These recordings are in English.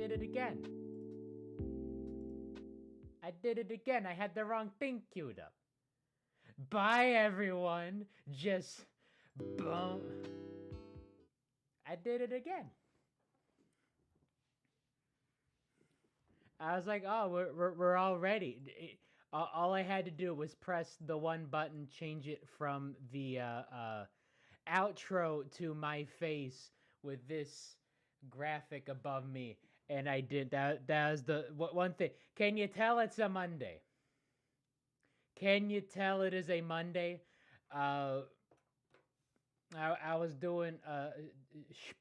did it again. I did it again. I had the wrong thing queued up. Bye, everyone. Just boom. I did it again. I was like, oh, we're all ready. All I had to do was press the one button, change it from the outro to my face with this graphic above me, and I did that. That was the one thing. Can you tell it's a Monday? Can you tell it is a Monday? I was doing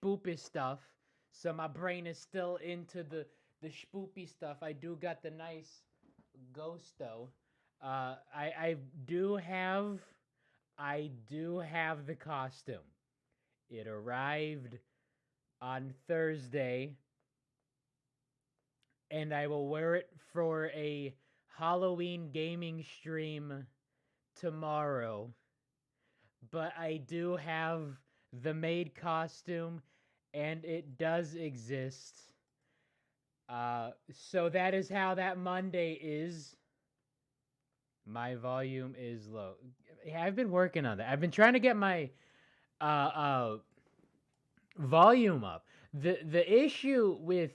spoopy stuff, so my brain is still into the spoopy stuff. I do got the nice ghost though. I do have the costume. It arrived on Thursday, and I will wear it for a Halloween gaming stream tomorrow. But I do have the maid costume, and it does exist. So that is how that Monday is. My volume is low. Yeah, I've been working on that. I've been trying to get my volume up. The issue with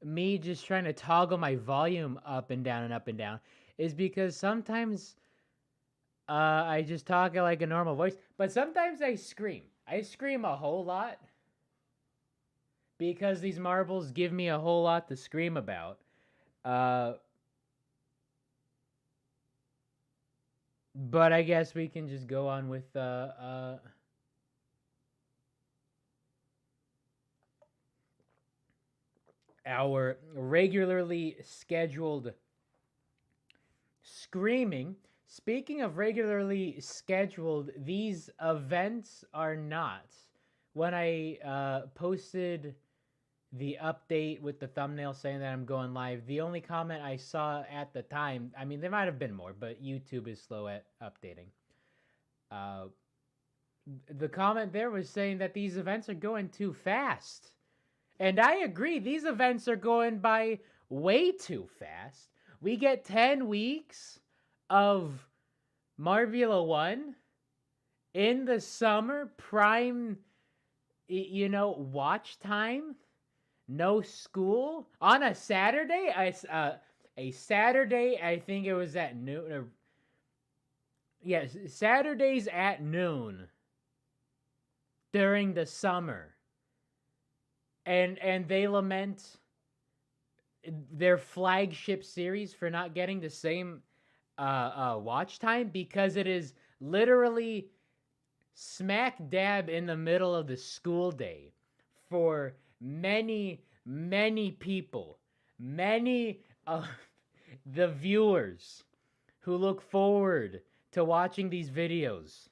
me just trying to toggle my volume up and down is because sometimes I just talk like a normal voice, but sometimes I scream. I scream a whole lot because these marbles give me a whole lot to scream about. But I guess we can just go on with our regularly scheduled screaming. Speaking of regularly scheduled, these events are not. When I posted the update with the thumbnail saying that I'm going live, the only comment I saw at the time, I mean, there might have been more, but YouTube is slow at updating. The comment there was saying that these events are going too fast. And I agree, these events are going by way too fast. We get 10 weeks of Marbula 1 in the summer, prime, watch time, no school. On a Saturday, I think it was at noon. Yes, Saturdays at noon during the summer. And they lament their flagship series for not getting the same watch time because it is literally smack dab in the middle of the school day for many people, many of the viewers who look forward to watching these videos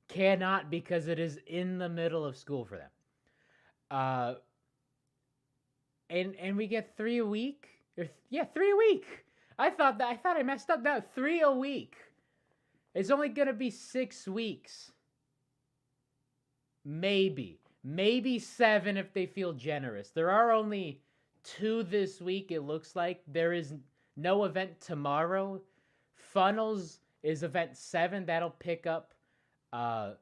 cannot because it is in the middle of school for them. And we get 3 a week. 3 a week. I thought I messed up that 3 a week. It's only gonna be 6 weeks. Maybe 7 if they feel generous. There are only 2 this week. It looks like there is no event tomorrow. Funnels is event 7. That'll pick up on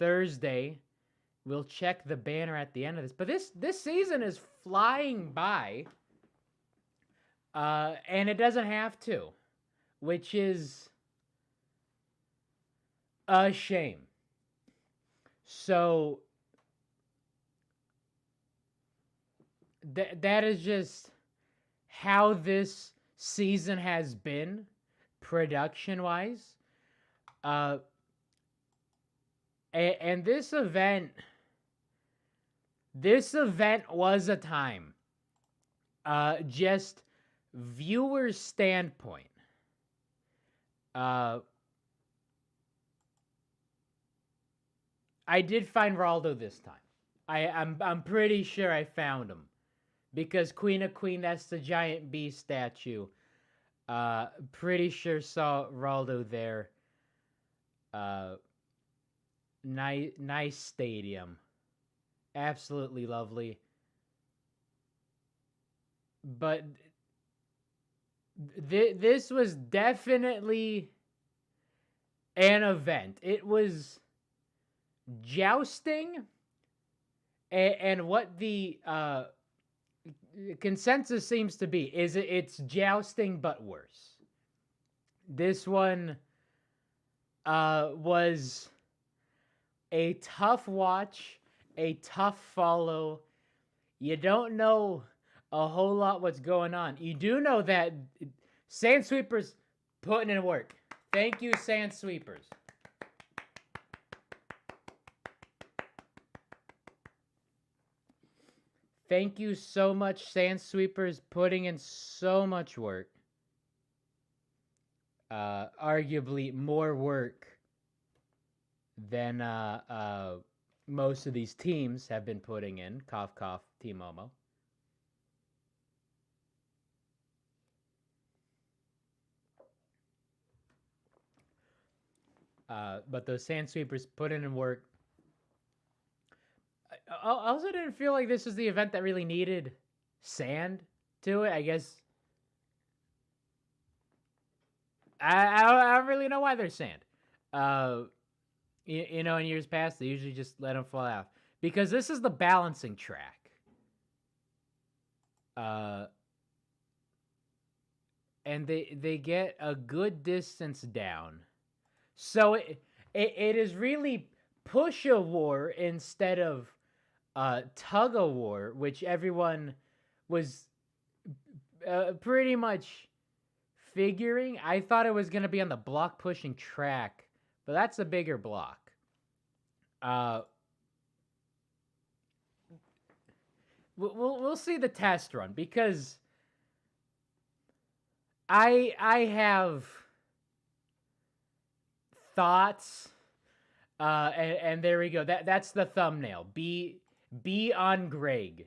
Thursday. We'll check the banner at the end of this. But this season is flying by. And it doesn't have to, which is a shame. So that is just how this season has been production-wise. And this event was a time. Just viewer's standpoint. I did find Raldo this time. I'm pretty sure I found him. Because Queen of Queen, that's the giant bee statue. Pretty sure saw Raldo there. Nice stadium. Absolutely lovely. but this was definitely an event. It was jousting, and what the consensus seems to be is it's jousting but worse. This one was a tough watch, a tough follow. You don't know a whole lot what's going on. You do know that Sandsweepers putting in work. Thank you, Sandsweepers. Thank you so much, Sandsweepers, putting in so much work. Arguably more work than most of these teams have been putting in. Cough, cough, Team Momo. But those Sandsweepers put in work. I also didn't feel like this was the event that really needed sand to it. I guess I don't really know why there's sand. You know, in years past, they usually just let them fall out because this is the balancing track. And they get a good distance down, so it is really push a war instead of tug a war, which everyone was pretty much figuring. I thought it was going to be on the block pushing track, but that's a bigger block. We'll see the test run because I have thoughts, and there we go. That's the thumbnail. B on Greg.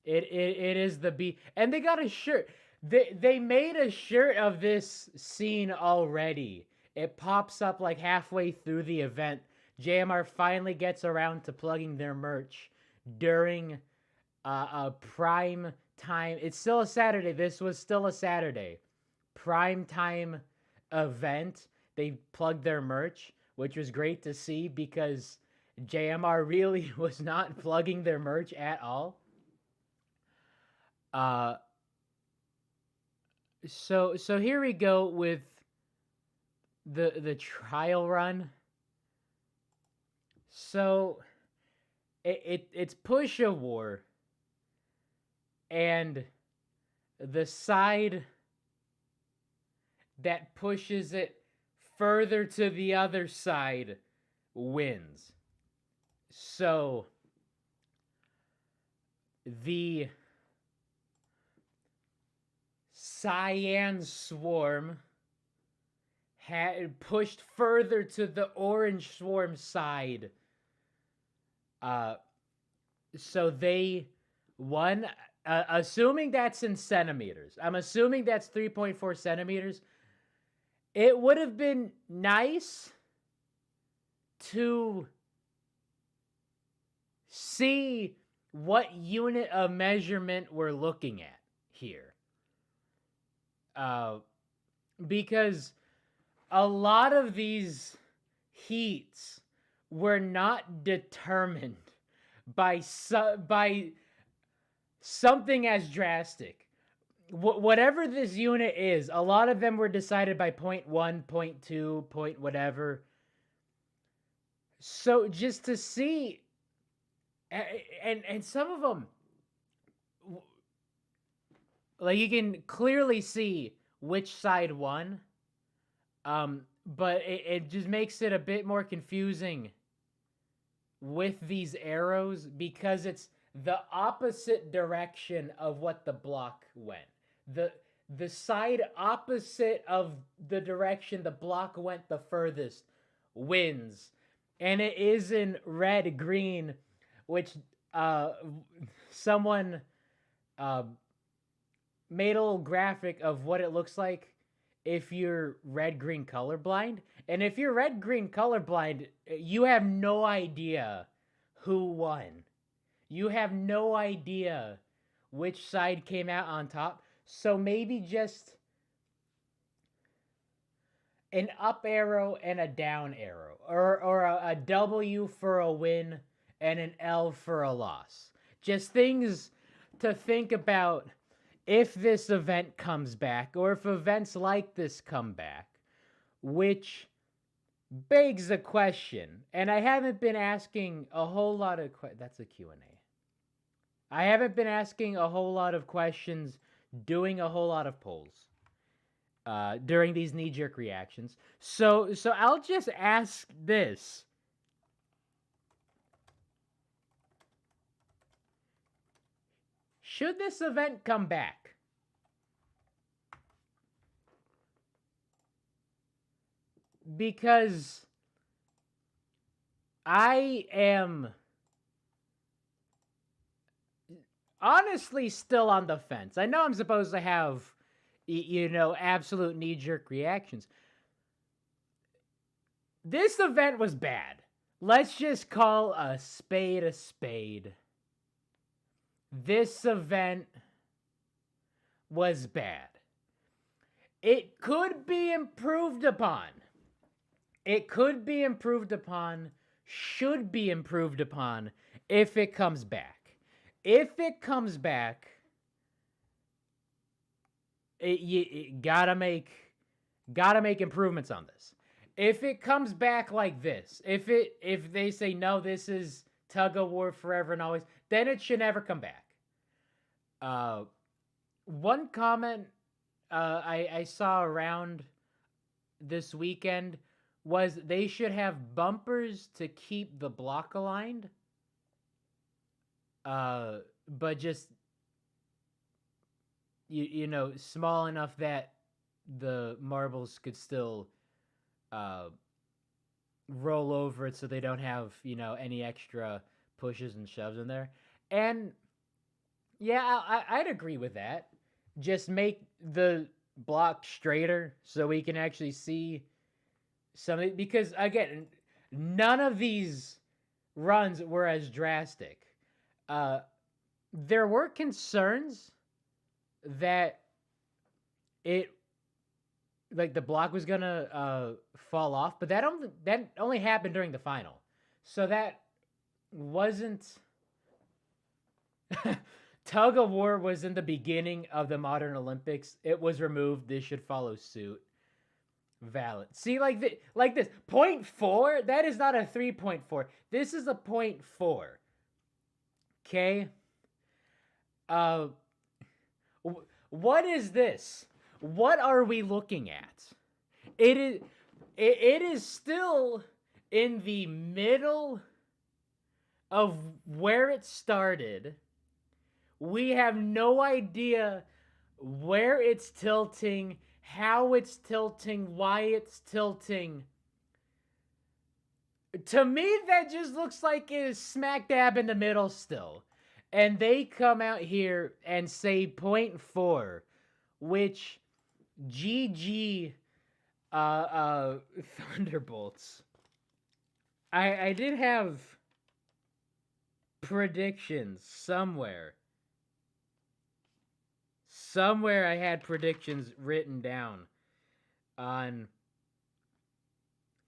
It is the B, and they got a shirt. They made a shirt of this scene already. It pops up like halfway through the event. JMR finally gets around to plugging their merch during a prime time. It's still a Saturday. This was still a Saturday. Prime time event. They plugged their merch, which was great to see because JMR really was not plugging their merch at all. So here we go with the trial run. So it's push a war, and the side that pushes it further to the other side wins. So the cyan swarm had pushed further to the orange swarm side. So they won, assuming that's in centimeters. I'm assuming that's 3.4 centimeters. It would have been nice to see what unit of measurement we're looking at here. Because a lot of these heats were not determined by something as drastic. Whatever this unit is, a lot of them were decided by 0.1, 0.2, point whatever. So just to see, and some of them, like you can clearly see which side won, but it just makes it a bit more confusing with these arrows because it's the opposite direction of what the block went. The side opposite of the direction the block went the furthest wins. And it is in red green, which someone made a little graphic of what it looks like if you're red green colorblind. And if you're red green colorblind, you have no idea who won. You have no idea which side came out on top. So maybe just an up arrow and a down arrow, or a W for a win and an L for a loss. Just things to think about if this event comes back, or if events like this come back, which begs the question. And I haven't been asking a whole lot of that's a Q&A. I haven't been asking a whole lot of questions, doing a whole lot of polls during these knee-jerk reactions. So I'll just ask this. Should this event come back? Because I am honestly still on the fence. I know I'm supposed to have, absolute knee-jerk reactions. This event was bad. Let's just call a spade a spade. This event was bad. It could be improved upon. It could be improved upon, should be improved upon if it comes back. If it comes back, you gotta make improvements on this. If it comes back like this, if they say no, this is tug of war forever and always, then it should never come back. One comment I saw around this weekend was they should have bumpers to keep the block aligned. But just small enough that the marbles could still roll over it, so they don't have any extra pushes and shoves in there. And yeah, I'd agree with that. Just make the block straighter so we can actually see something, because again, none of these runs were as drastic. There were concerns that the block was gonna fall off, but that only happened during the final, so that wasn't. Tug of war was in the beginning of the modern Olympics. It was removed. This should follow suit. Valid. See, like this 0.4. That is not a 3.4. This is a 0.4. Okay. What is this? What are we looking at? It is still in the middle of where it started. We have no idea where it's tilting, how it's tilting, why it's tilting. To me, that just looks like it is smack dab in the middle still. And they come out here and say 0.4, which GG Thunderbolts. I did have predictions somewhere. Somewhere I had predictions written down on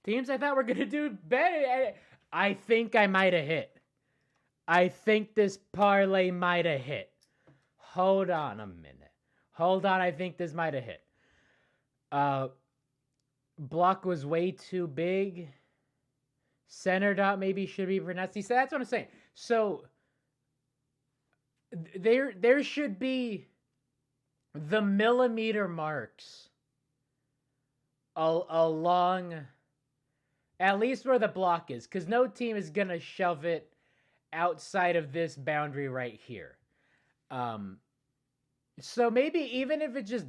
teams I thought were going to do better. I think I might have hit. I think this parlay might have hit. Hold on a minute. Hold on, I think this might have hit. Block was way too big. Center dot maybe should be pronounced. See, so that's what I'm saying. So there should be the millimeter marks along at least where the block is, because no team is going to shove it outside of this boundary right here. So maybe even if it just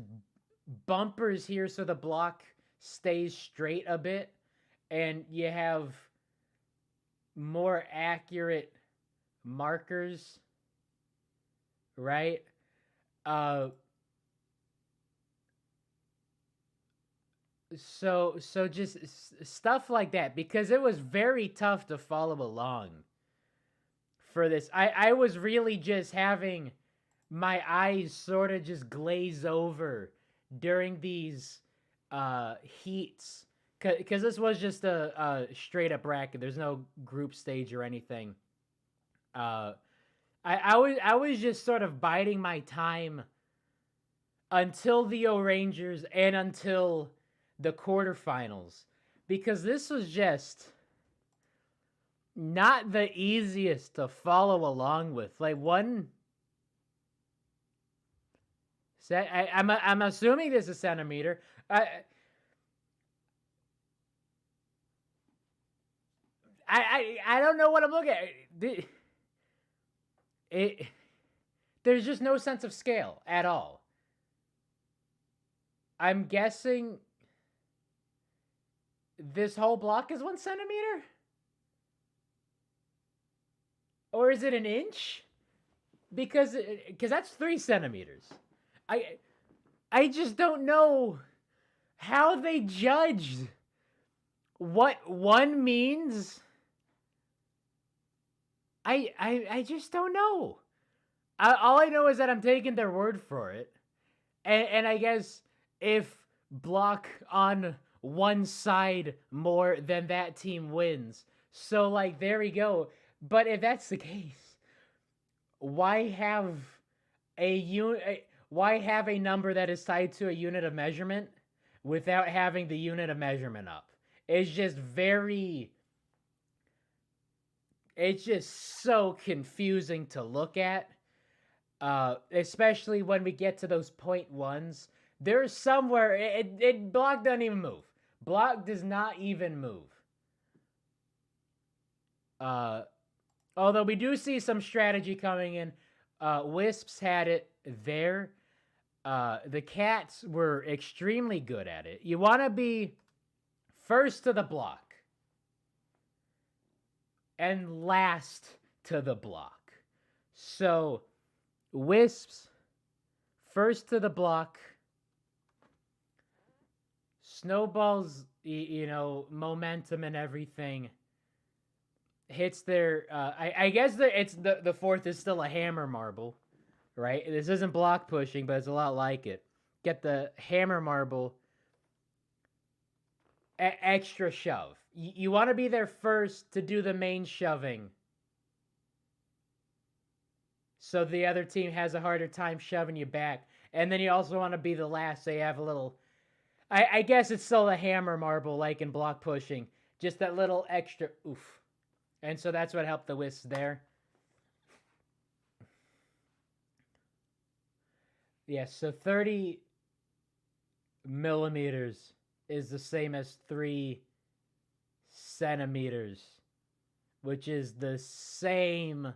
bumpers here so the block stays straight a bit and you have more accurate markers, right? So just stuff like that, because it was very tough to follow along for this. I was really just having my eyes sort of just glaze over during these heats because this was just a straight up bracket. There's no group stage or anything. Uh, I was just sort of biding my time until the O Rangers and until the quarterfinals because this was just not the easiest to follow along with. Like one I'm assuming this is centimeter. I don't know what I'm looking at. It there's just no sense of scale at all. I'm guessing this whole block is 1 centimeter, or is it an inch? Because that's 3 centimeters. I I just don't know how they judged what one means. I just don't know. All I know is that I'm taking their word for it, and I guess if block on one side more, then that team wins. So like there we go. But if that's the case, why have why have a number that is tied to a unit of measurement without having the unit of measurement up? It's just very it's just so confusing to look at. Especially when we get to those point ones. There's somewhere block doesn't even move. Block does not even move. Uh, Although we do see some strategy coming in. Wisps had it there. The Cats were extremely good at it. You want to be first to the block and last to the block. So, Wisps first to the block. Snowballs, momentum and everything hits their. I guess it's the fourth is still a hammer marble, right? This isn't block pushing, but it's a lot like it. Get the hammer marble. Extra shove. You want to be there first to do the main shoving, so the other team has a harder time shoving you back. And then you also want to be the last, so you have a little. I guess it's still a hammer marble, like in block pushing, just that little extra oof. And so that's what helped the Wisps there. Yes, so 30 millimeters is the same as 3 centimeters, which is the same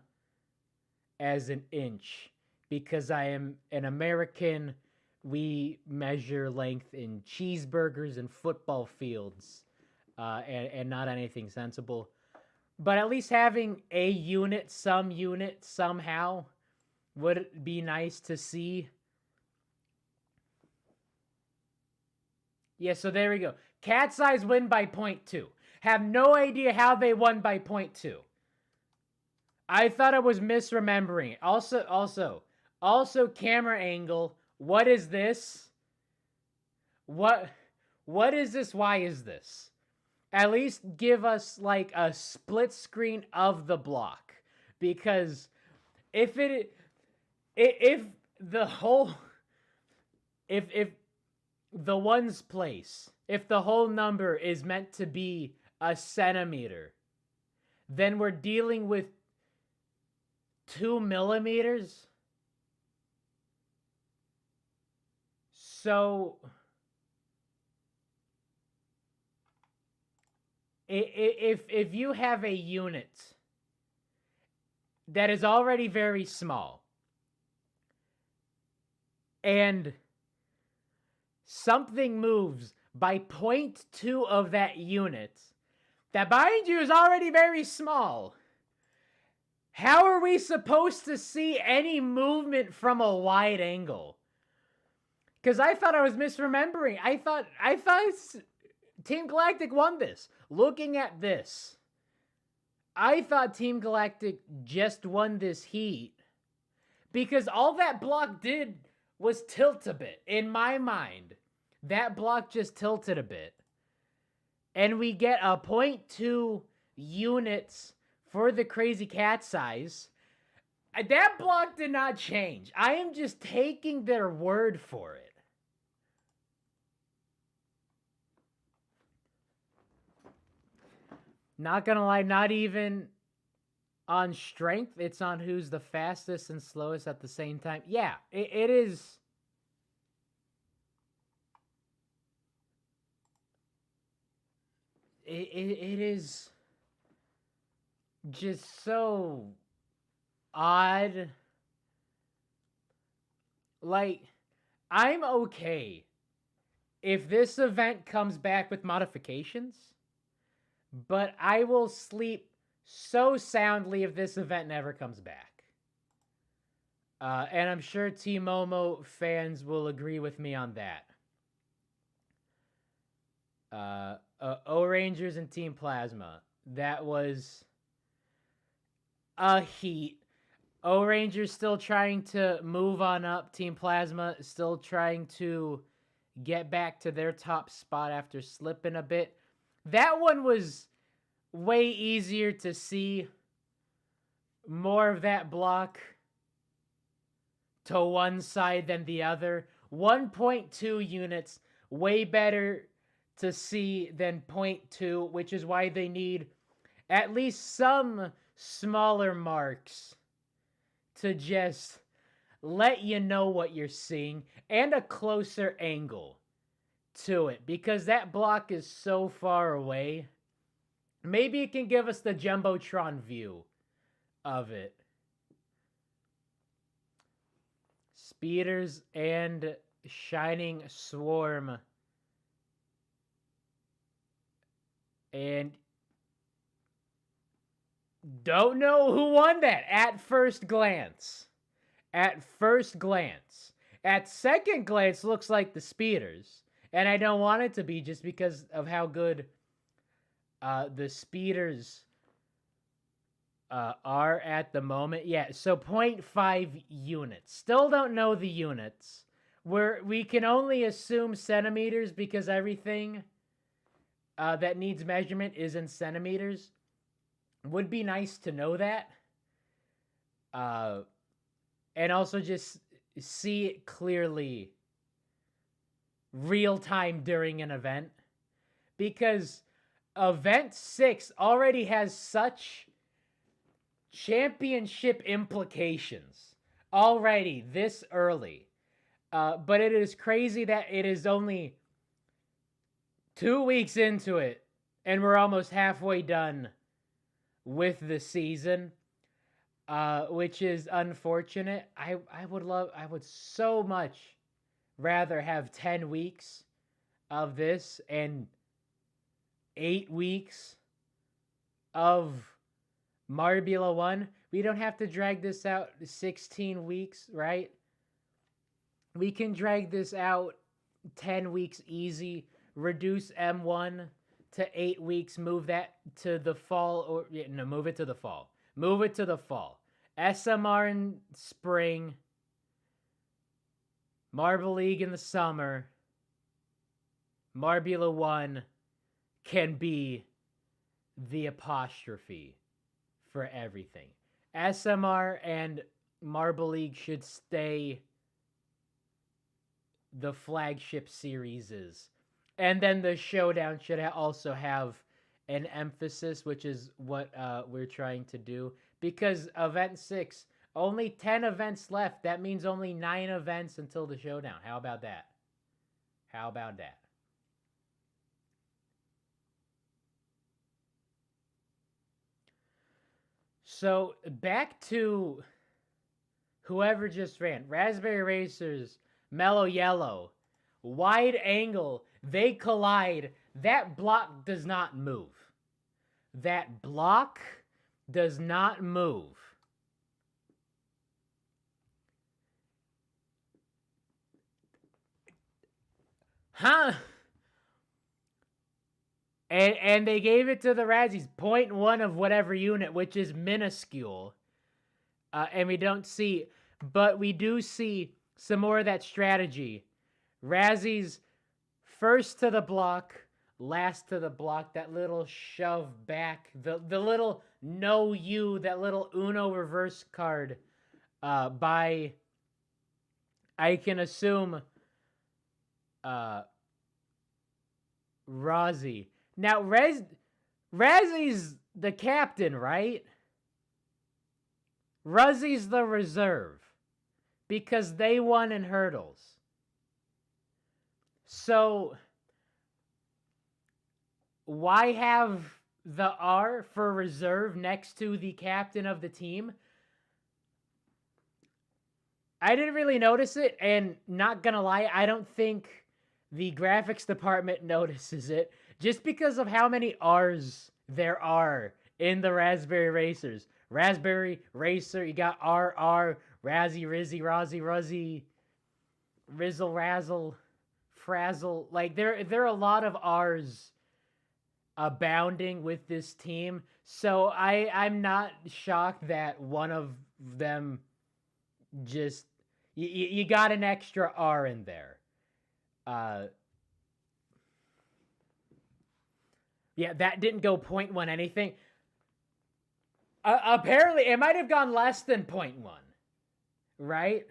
as an inch. Because I am an American, we measure length in cheeseburgers and football fields, and not anything sensible. But at least having a unit, somehow, would be nice to see. Yeah, so there we go. Cat's Eyes win by 0.2. Have no idea how they won by 0.2. I thought I was misremembering it. Also, camera angle. What is this? What is this? Why is this? At least give us like a split screen of the block, because if the whole if the ones place, if the whole number is meant to be a centimeter, then we're dealing with 2 millimeters. So if you have a unit that is already very small and something moves by 0.2 of that unit, that mind you is already very small, how are we supposed to see any movement from a wide angle? Because I thought I was misremembering. I thought Team Galactic won this. Looking at this, I thought Team Galactic just won this heat Because all that block did was tilt a bit. In my mind, that block just tilted a bit. And we get a 0.2 units for the crazy cat size. That block did not change. I am just taking their word for it. Not gonna lie, not even on strength. It's on who's the fastest and slowest at the same time. Yeah, it is. It is just so odd. Like, I'm okay if this event comes back with modifications, but I will sleep so soundly if this event never comes back. And I'm sure Team Momo fans will agree with me on that. O-Rangers and Team Plasma. That was a heat. O-Rangers still trying to move on up. Team Plasma still trying to get back to their top spot after slipping a bit. That one was way easier to see. More of that block to one side than the other. 1.2 units, way better to see than 0.2, which is why they need at least some smaller marks to just let you know what you're seeing, and a closer angle to it, because that block is so far away. Maybe it can give us the Jumbotron view of it. Speeders and Shining Swarm. And don't know who won that at first glance. At first glance. At second glance, looks like the Speeders. And I don't want it to be just because of how good the Speeders are at the moment. Yeah, so 0.5 units. Still don't know the units. We can only assume centimeters because everything that needs measurement is in centimeters. Would be nice to know that. And also just see it clearly real time during an event. Because Event 6 already has such championship implications already this early. But it is crazy that it is only 2 weeks into it and we're almost halfway done with the season, which is unfortunate. I would so much rather have 10 weeks of this and 8 weeks of Marbula 1. We don't have to drag this out 16 weeks, right? We can drag this out 10 weeks easy, reduce M1 to 8 weeks, move that to the fall, or no, move it to the fall. Move it to the fall. SMR in spring, Marble League in the summer, Marbula 1 can be the apostrophe for everything. SMR and Marble League should stay the flagship series is. And then the showdown should also have an emphasis, which is what we're trying to do. Because Event 6, only 10 events left. That means only 9 events until the showdown. How about that? How about that? So, back to whoever just ran. Raspberry Racers, Mellow Yellow, wide angle, they collide. That block does not move. That block does not move. Huh? And they gave it to the Razzies, 0.1 of whatever unit, which is minuscule. And we don't see. but we do see some more of that strategy. Razzy's first to the block, last to the block, that little shove back, the little no you, that little Uno reverse card by, I can assume, Rozzy. Now, Razzy's the captain, right? Rozzy's the reserve because they won in hurdles. So, why have the R for reserve next to the captain of the team? I didn't really notice it, and not gonna lie, I don't think the graphics department notices it just because of how many R's there are in the Raspberry Racers. Raspberry Racer, you got RR, Razzy, Rizzy, Rozzy, Ruzzy, Rizzle, Razzle, Frazzle. Like, there are a lot of R's abounding with this team. So I'm not shocked that one of them just, you got an extra R in there. Yeah, that didn't go 0.1 anything. Apparently, it might have gone less than 0.1, right?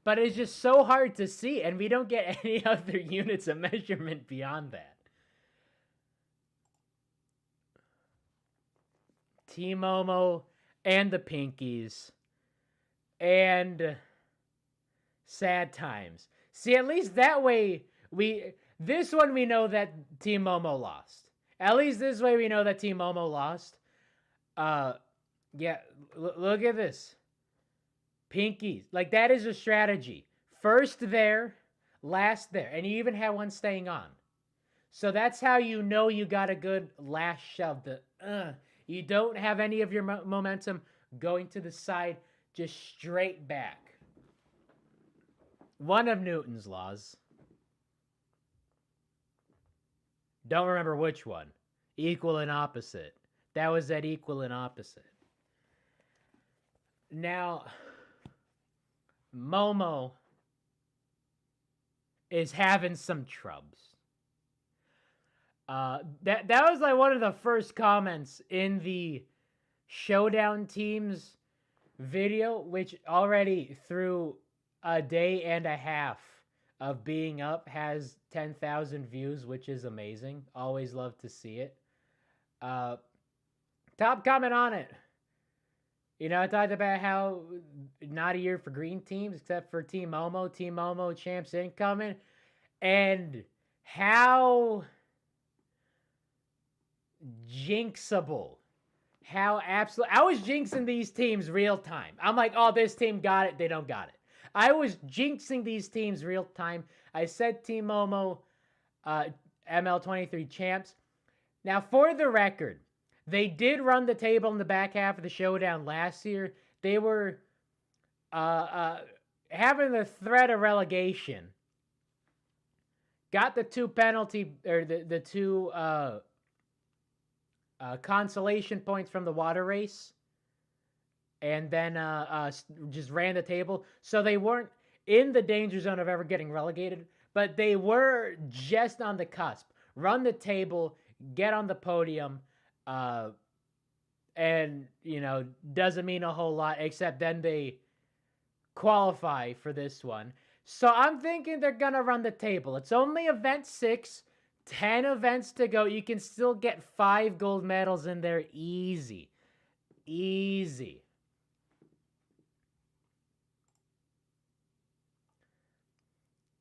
But it's just so hard to see, and we don't get any other units of measurement beyond that. Team Momo and the Pinkies and Sad Times. See, at least that way this one we know that Team Momo lost. At least this way we know that Team Momo lost. Yeah, look at this. Pinkies. Like, that is a strategy. First there, last there. And you even have one staying on. So that's how you know you got a good last shove. You don't have any of your momentum going to the side, just straight back. One of Newton's laws. Don't remember which one. Equal and opposite. That was that equal and opposite. Now, Momo is having some trubs. That was like one of the first comments in the Showdown Teams video, which already through a day and a half of being up has 10,000 views, which is amazing. Always love to see it. Top comment on it. You know, I talked about how not a year for green teams except for Team Momo. Team Momo champs incoming. And how jinxable. How absolute. I was jinxing these teams real time. I'm like, oh, this team got it. They don't got it. I was jinxing these teams real time. I said Team Momo, ML23 champs. Now, for the record, they did run the table in the back half of the showdown last year. They were having the threat of relegation. Got the two penalty, or the two consolation points from the water race. And then just ran the table. So they weren't in the danger zone of ever getting relegated, but they were just on the cusp. Run the table, get on the podium, and, you know, doesn't mean a whole lot, except then they qualify for this one. So I'm thinking they're going to run the table. It's only event 6, 10 events to go. You can still get 5 gold medals in there easy. Easy.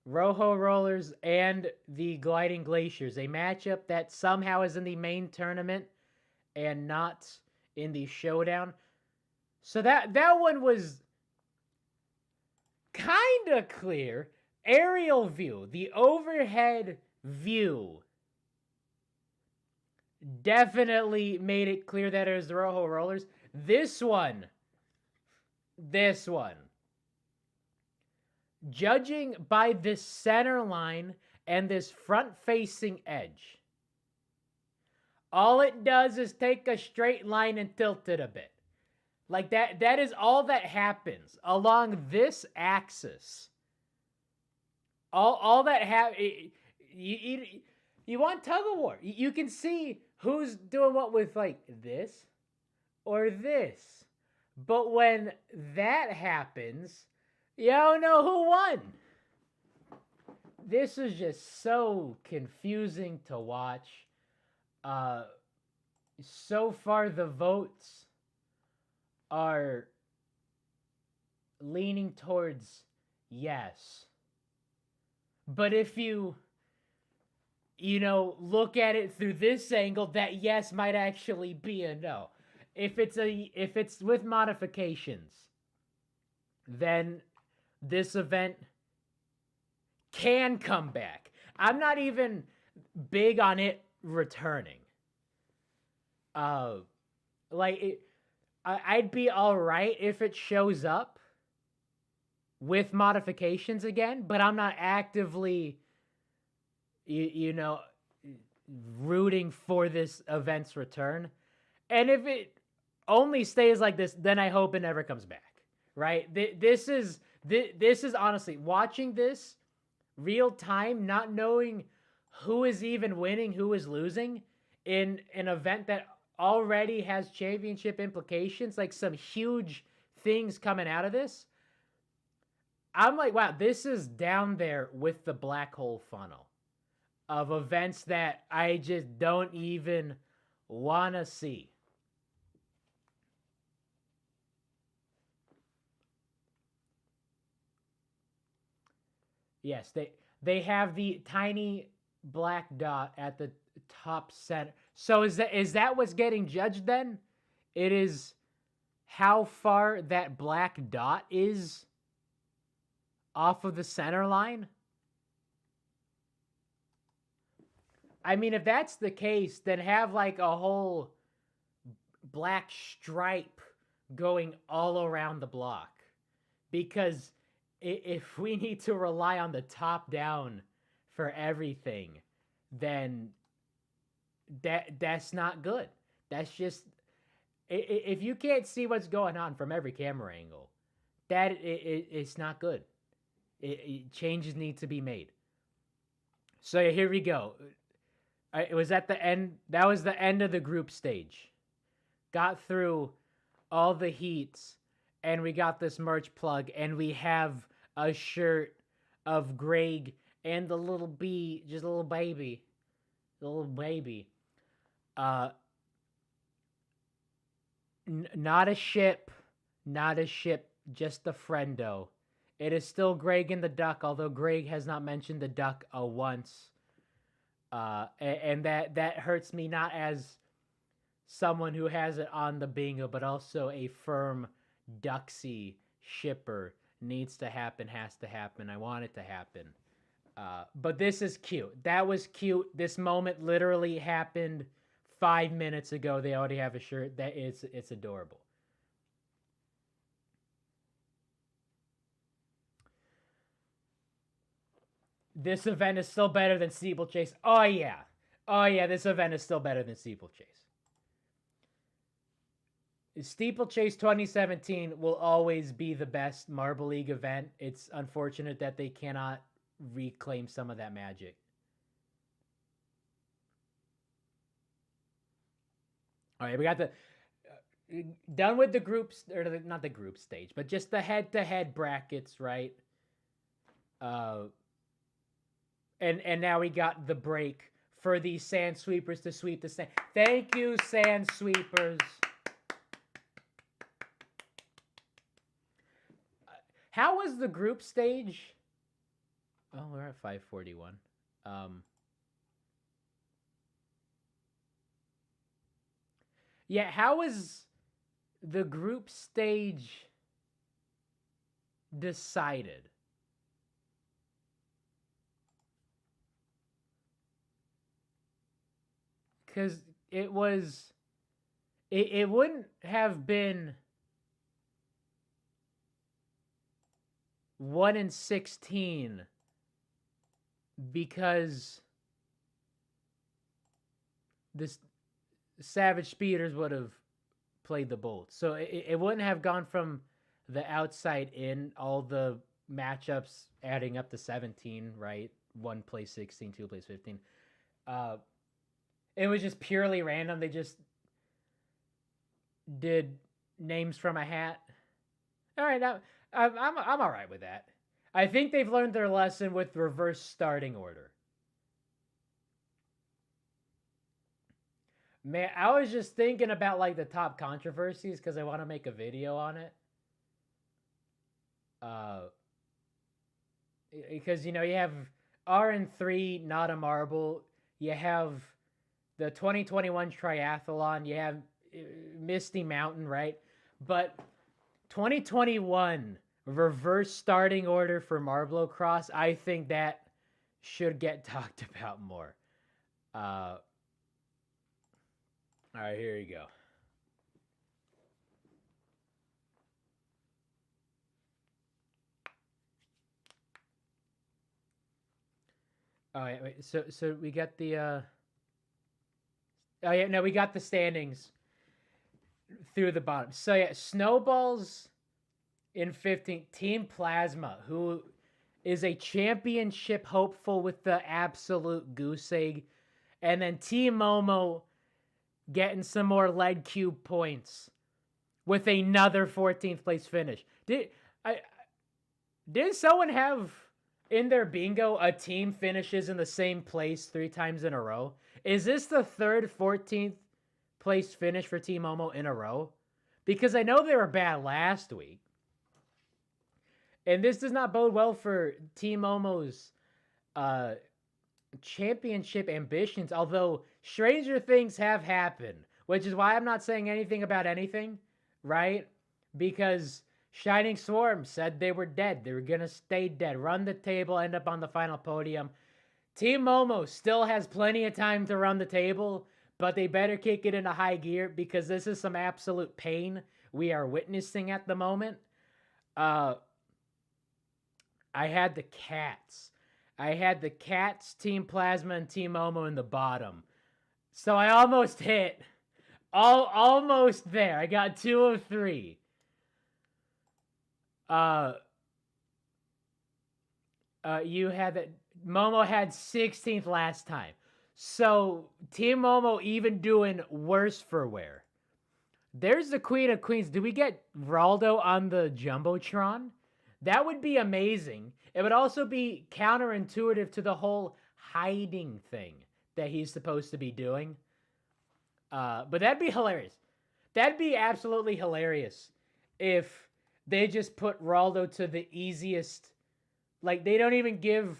Rojo Rollers and the Gliding Glaciers, a matchup that somehow is in the main tournament and not in the showdown. So that one was kind of clear. Aerial view, the overhead view, definitely made it clear that it was the Rojo Rollers. This one. Judging by this center line and this front-facing edge, all it does is take a straight line and tilt it a bit. Like that is all that happens along this axis. All that you want tug of war. You can see who's doing what with like this or this. But when that happens, you don't know who won. This is just so confusing to watch. So far the votes are leaning towards yes. But if you look at it through this angle, that yes might actually be a no. If it's with modifications, then this event can come back. I'm not even big on it returning. I'd be all right if it shows up with modifications again, but I'm not actively, rooting for this event's return. And if it only stays like this, then I hope it never comes back. Right? This is honestly watching this real time, not knowing who is even winning, who is losing in an event that already has championship implications, like some huge things coming out of this. I'm like, wow, this is down there with the black hole funnel of events that I just don't even want to see. Yes, they have the tiny black dot at the top center. So is that what's getting judged then? It is how far that black dot is off of the center line? I mean, if that's the case, then have like a whole black stripe going all around the block. Because if we need to rely on the top down for everything, then that's not good. That's just, if you can't see what's going on from every camera angle, it's not good. Changes need to be made. So here we go. It was at the end. That was the end of the group stage. Got through all the heats, and we got this merch plug, and we have a shirt of Greg and the little bee, just a little baby. The little baby. Not a ship, just a friendo. It is still Greg and the duck, although Greg has not mentioned the duck once. And that hurts me, not as someone who has it on the bingo, but also a firm Duxie shipper. Needs to happen, has to happen. I want it to happen. But this is cute. That was cute. This moment literally happened 5 minutes ago. They already have a shirt. It's adorable. This event is still better than Steeplechase. Oh yeah. This event is still better than Steeplechase. Steeplechase 2017 will always be the best Marble League event. It's unfortunate that they cannot reclaim some of that magic. All right, we got the done with the groups, or not the group stage, but just the head-to-head brackets, right? And now we got the break for the Sand Sweepers to sweep the sand. Thank you, Sand Sweepers. How was the group stage? Oh, we're at 541. Yeah, how was the group stage decided? Because it wouldn't have been 1-16 because this Savage Speeders would have played the Bolts. So it wouldn't have gone from the outside in, all the matchups adding up to 17, right? One plays 16, two plays 15. Uh, it was just purely random. They just did names from a hat. All right, now I'm all right with that. I think they've learned their lesson with reverse starting order. Man, I was just thinking about like the top controversies because I want to make a video on it. Uh, because you have RN3, not a marble. You have the 2021 triathlon. You have Misty Mountain, right? But 2021 reverse starting order for Marble Cross, I think that should get talked about more. All right, here you go. Oh, wait. So we got the. Oh yeah, no, we got the standings through the bottom. So yeah, Snowballs in 15th, Team Plasma, who is a championship hopeful with the absolute goose egg, and then Team Momo getting some more lead cube points with another 14th place finish. Did someone have in their bingo a team finishes in the same place 3 times in a row? Is this the third 14th place finish for Team Momo in a row? Because I know they were bad last week. And this does not bode well for Team Momo's championship ambitions, although stranger things have happened, which is why I'm not saying anything about anything, right? Because Shining Swarm said they were dead. They were going to stay dead, run the table, end up on the final podium. Team Momo still has plenty of time to run the table, but they better kick it into high gear because this is some absolute pain we are witnessing at the moment. I had the Cats. I had the Cats, Team Plasma, and Team Momo in the bottom. So I almost hit. Almost there. I got 2 of 3. You had that. Momo had 16th last time. So Team Momo even doing worse for wear. There's the Queen of Queens. Do we get Raldo on the Jumbotron? That would be amazing. It would also be counterintuitive to the whole hiding thing that he's supposed to be doing. But that'd be hilarious. That'd be absolutely hilarious if they just put Raldo to the easiest. Like, they don't even give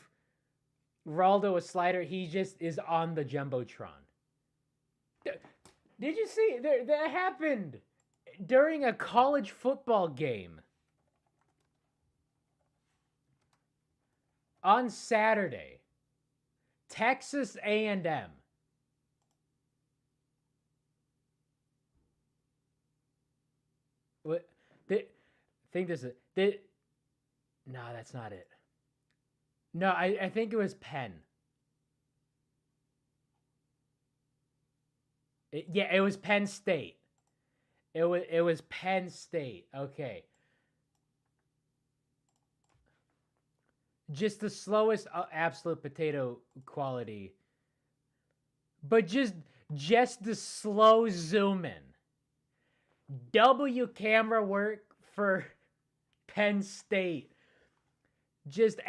Raldo a slider. He just is on the Jumbotron. Did you see? That happened during a college football game on Saturday. Texas A&M. What? I think this is... No, that's not it. No, I think it was Penn. It was Penn State. It was Penn State. Okay. Just the slowest absolute potato quality. But just the slow zoom in. W camera work for Penn State. Just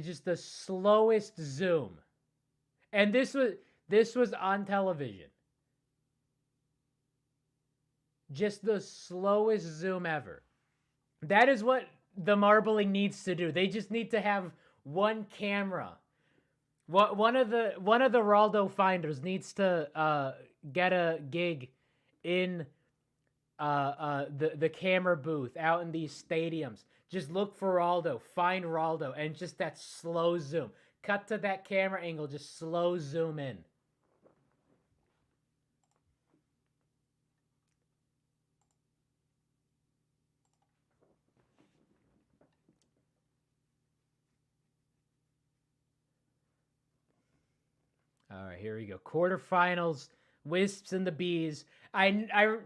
just the slowest zoom. And this was on television. Just the slowest zoom ever. That is what the marbling needs to do. They just need to have one camera. One of the Raldo finders needs to get a gig in the camera booth out in these stadiums. Just look for Raldo, find Raldo, and just that slow zoom. Cut to that camera angle, just slow zoom in. All right, here we go. Quarterfinals Wisps and the Bees. I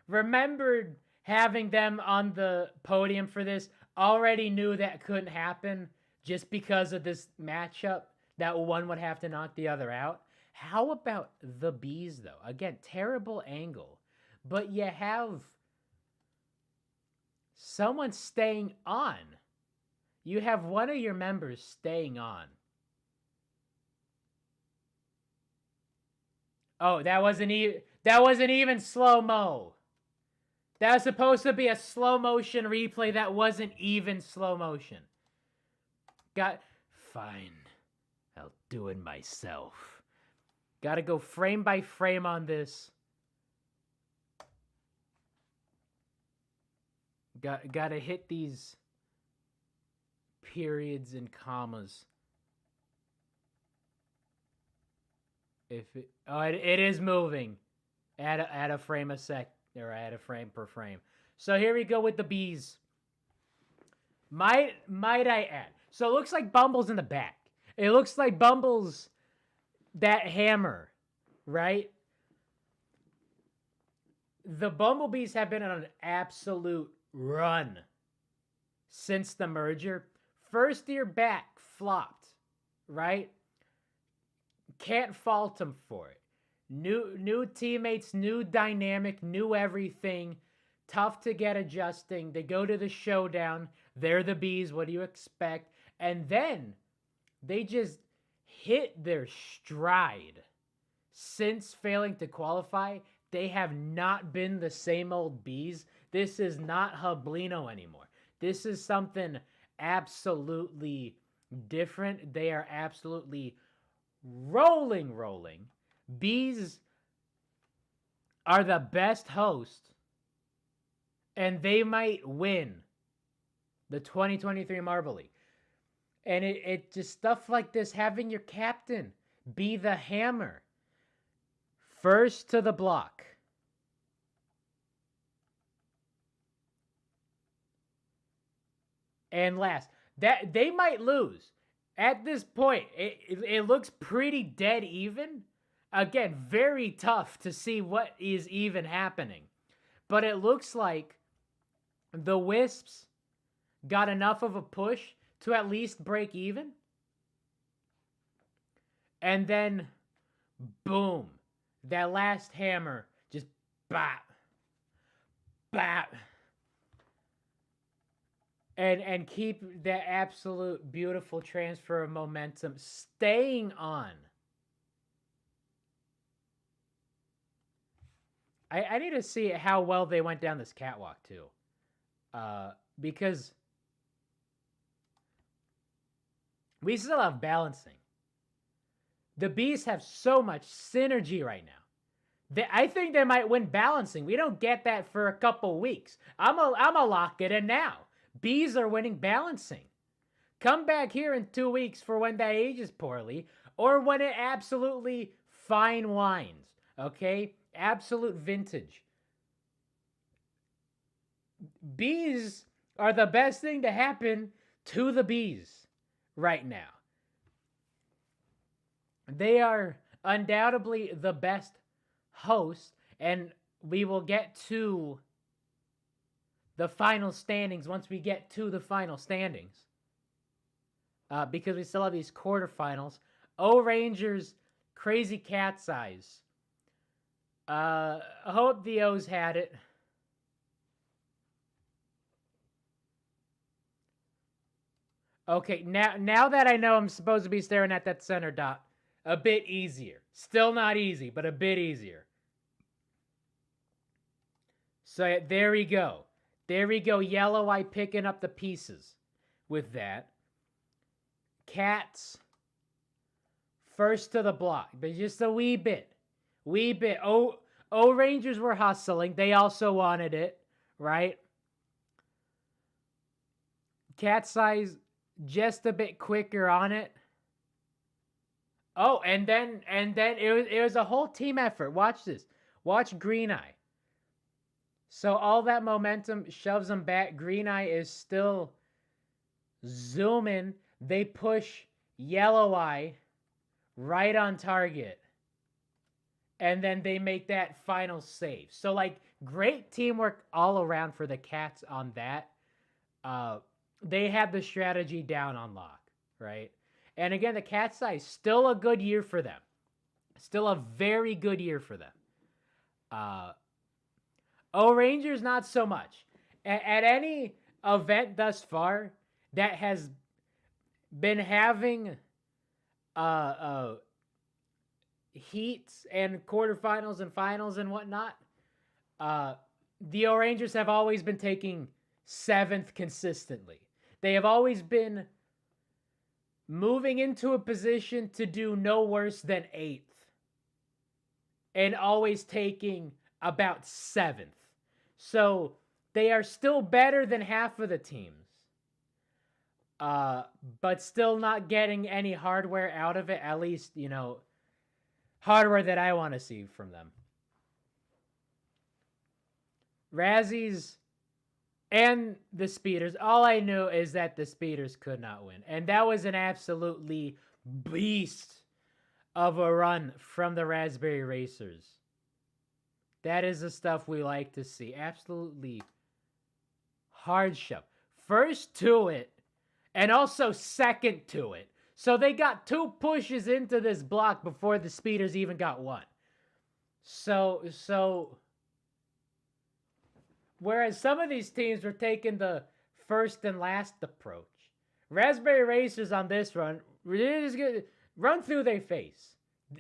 remembered having them on the podium for this. Already knew that couldn't happen just because of this matchup, that one would have to knock the other out. How about the Bees, though? Again, terrible angle. But you have someone staying on. You have one of your members staying on. Oh, that wasn't even slow-mo. That was supposed to be a slow motion replay that wasn't even slow motion. Fine. I'll do it myself. Gotta go frame by frame on this. Gotta hit these periods and commas. It is moving at a frame a sec, or at a frame per frame. So here we go with the Bees. Might I add? So it looks like Bumble's in the back. It looks like Bumble's that hammer, right? The Bumblebees have been on an absolute run since the merger. First year back, flopped, right? Can't fault them for it. New teammates, new dynamic, new everything. Tough to get adjusting. They go to the showdown. They're the Bees. What do you expect? And then they just hit their stride. Since failing to qualify, they have not been the same old Bees. This is not Hublino anymore. This is something absolutely different. They are absolutely rolling. Bees are the best host, and they might win the 2023 Marble League. And it just stuff like this, having your captain be the hammer. First to the block. And last. That they might lose. At this point, it looks pretty dead even. Again, very tough to see what is even happening. But it looks like the Wisps got enough of a push to at least break even. And then, boom. That last hammer just bap. Bap. And keep that absolute beautiful transfer of momentum staying on. I need to see how well they went down this catwalk too. Because we still have balancing. The Bees have so much synergy right now. I think they might win balancing. We don't get that for a couple weeks. I'm a lock it in now. Bees are winning balancing. Come back here in 2 weeks for when that ages poorly, or when it absolutely fine wines. Okay? Absolute vintage. Bees are the best thing to happen to the Bees right now. They are undoubtedly the best host, and we will get to the final standings once we get to the final standings. Because we still have these quarterfinals. Rangers, crazy cat's eyes. I hope the O's had it. Okay, now that I know I'm supposed to be staring at that center dot, a bit easier. Still not easy, but a bit easier. So there we go. There we go. Yellow Eye picking up the pieces with that. Cats first to the block, but just a wee bit. Rangers were hustling. They also wanted it, right? Cat's eyes just a bit quicker on it. Oh, and then it was a whole team effort. Watch this. Watch Green Eye. So all that momentum shoves them back. Green Eye is still zooming. They push Yellow Eye right on target. and then they make that final save. So like great teamwork all around for the Cats on that. They had the strategy down on lock, right? And again, the Cats side still a good year for them. Still a very good year for them. Rangers not so much. At any event thus far that has been having heats and quarterfinals and finals and whatnot, the Rangers have always been taking 7th consistently. They have always been moving into a position to do no worse than 8th and always taking about 7th. So they are still better than half of the teams, but still not getting any hardware out of it, at least, hardware that I want to see from them. Razzies and the Speeders, all I knew is that the Speeders could not win. And that was an absolutely beast of a run from the Raspberry Racers. That is the stuff we like to see. Absolutely hard shove. First to it, and also second to it. So they got 2 pushes into this block before the Speeders even got one. So whereas some of these teams were taking the first and last approach, Raspberry Racers on this run, they're just gonna run through their face.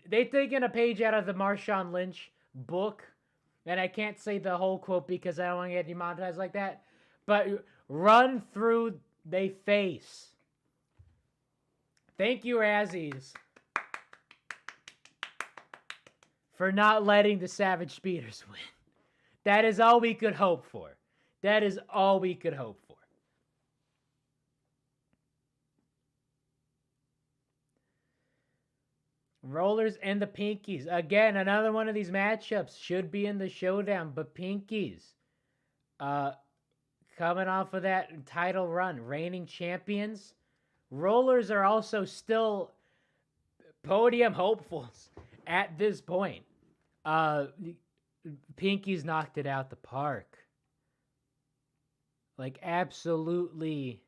They taken a page out of the Marshawn Lynch book, and I can't say the whole quote because I don't want to get demonetized like that, but run through their face. Thank you, Razzies, for not letting the Savage Speeders win. That is all we could hope for. That is all we could hope for. Rollers and the Pinkies. Again, another one of these matchups should be in the showdown, but Pinkies, coming off of that title run, reigning champions. Rollers are also still podium hopefuls at this point. Pinkies knocked it out the park. Like absolutely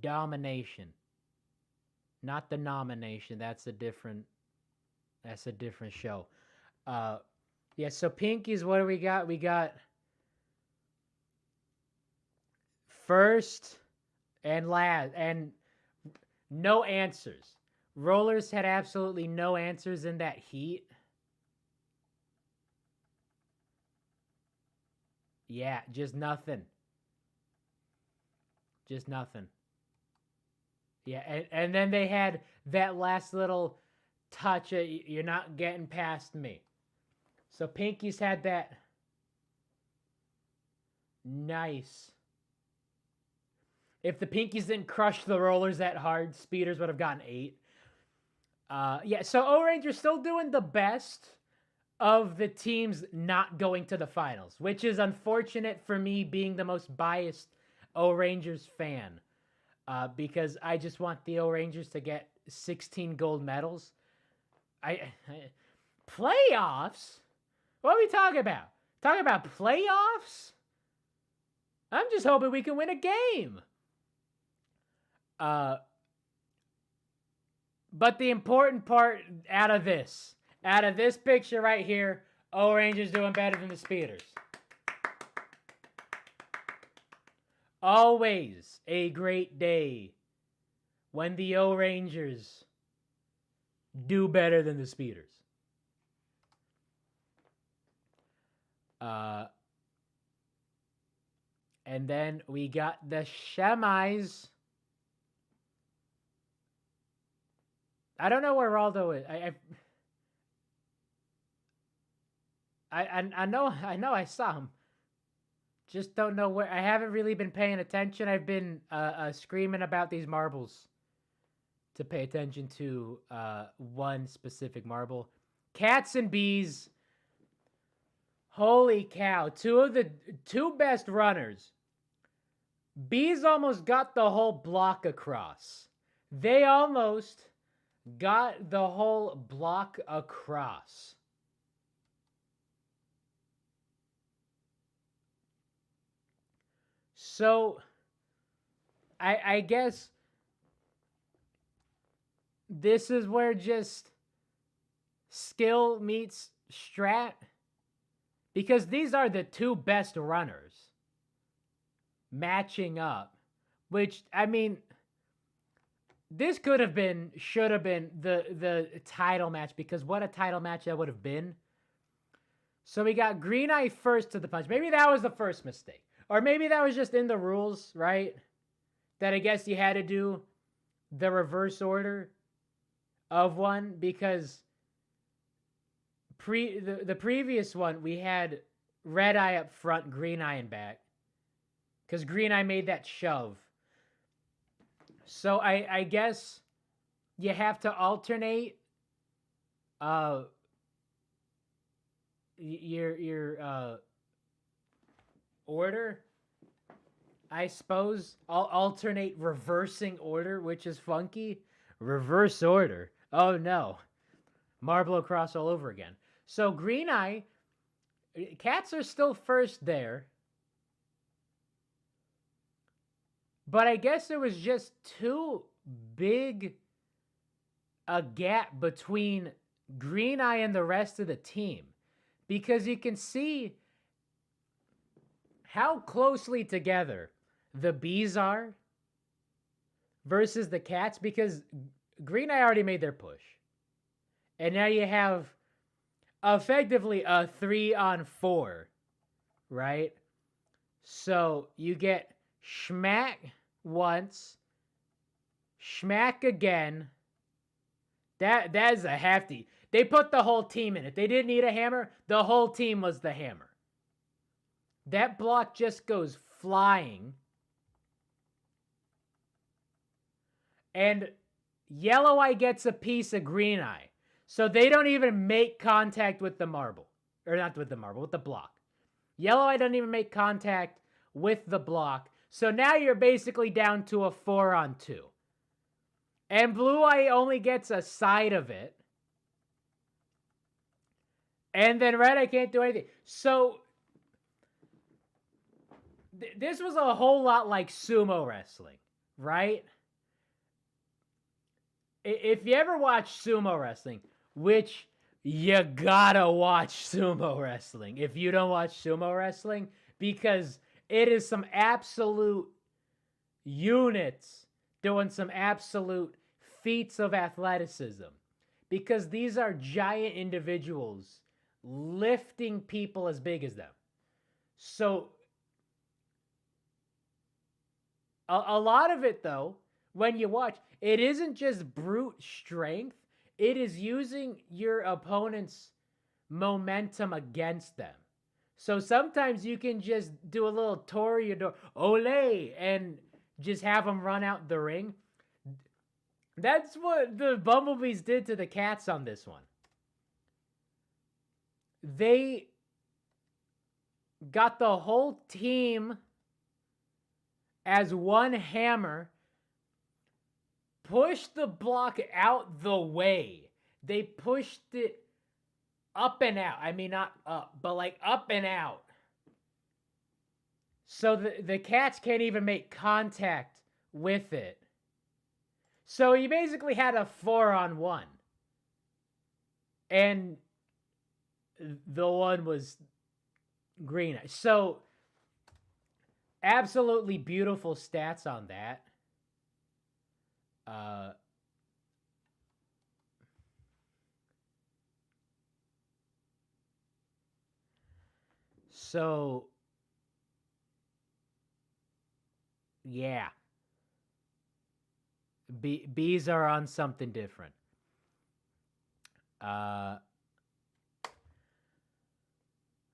domination. Not the nomination. That's a different show. Yeah, so Pinkies, what do we got? We got first and last, and no answers. Rollers had absolutely no answers in that heat. Yeah, just nothing. Just nothing. Yeah, and then they had that last little touch. You're not getting past me. So Pinkies had that nice. If the Pinkies didn't crush the Rollers that hard, Speeders would have gotten 8. Yeah, so O-Rangers still doing the best of the teams not going to the finals, which is unfortunate for me being the most biased O-Rangers fan, because I just want the O-Rangers to get 16 gold medals. Playoffs? What are we talking about? Talking about playoffs? I'm just hoping we can win a game. But the important part out of this picture right here, O-Rangers doing better than the Speeders. Always a great day when the O-Rangers do better than the Speeders. And then we got the Semis. I don't know where Raldo is. I know I saw him. Just don't know where. I haven't really been paying attention. I've been screaming about these marbles to pay attention to one specific marble. Cats and Bees. Holy cow. Two best runners. Bees almost got the whole block across. They almost got the whole block across. So I guess this is where just skill meets strat, because these are the two best runners matching up, which, I mean, this could have been, should have been the title match, because what a title match that would have been. So we got Green Eye first to the punch. Maybe that was the first mistake. Or maybe that was just in the rules, right? That I guess you had to do the reverse order of one, because the previous one we had Red Eye up front, Green Eye in back, because Green Eye made that shove. So I guess you have to alternate your order, I suppose. I'll alternate reversing order, which is funky. Reverse order. Oh no. Marble across all over again. So Green Eye, Cats are still first there. But I guess there was just too big a gap between Green Eye and the rest of the team, because you can see how closely together the Bees are versus the Cats, because Green Eye already made their push. And now you have effectively a 3-on-4, right? So you get Schmack once, Schmack again. That is a hefty. They put the whole team in it. They didn't need a hammer. The whole team was the hammer. That block just goes flying. And Yellow Eye gets a piece of Green Eye. So they don't even make contact with the marble. Or not with the marble, with the block. Yellow Eye doesn't even make contact with the block. So now you're basically down to a 4-on-2. And Blue Eye only gets a side of it. And then Red Eye can't do anything. So this was a whole lot like sumo wrestling, right? If you ever watch sumo wrestling, which you gotta watch sumo wrestling if you don't watch sumo wrestling, because it is some absolute units doing some absolute feats of athleticism, because these are giant individuals lifting people as big as them. So a lot of it, though, when you watch, it isn't just brute strength. It is using your opponent's momentum against them. So sometimes you can just do a little toreador, ole, and just have them run out the ring. That's what the Bumblebees did to the Cats on this one. They got the whole team as one hammer, pushed the block out the way. They pushed it up and out. I mean, not up, but like up and out. So the Cats can't even make contact with it. So you basically had a 4-on-1. And the one was Green Eye. So absolutely beautiful stats on that. So yeah, bees are on something different.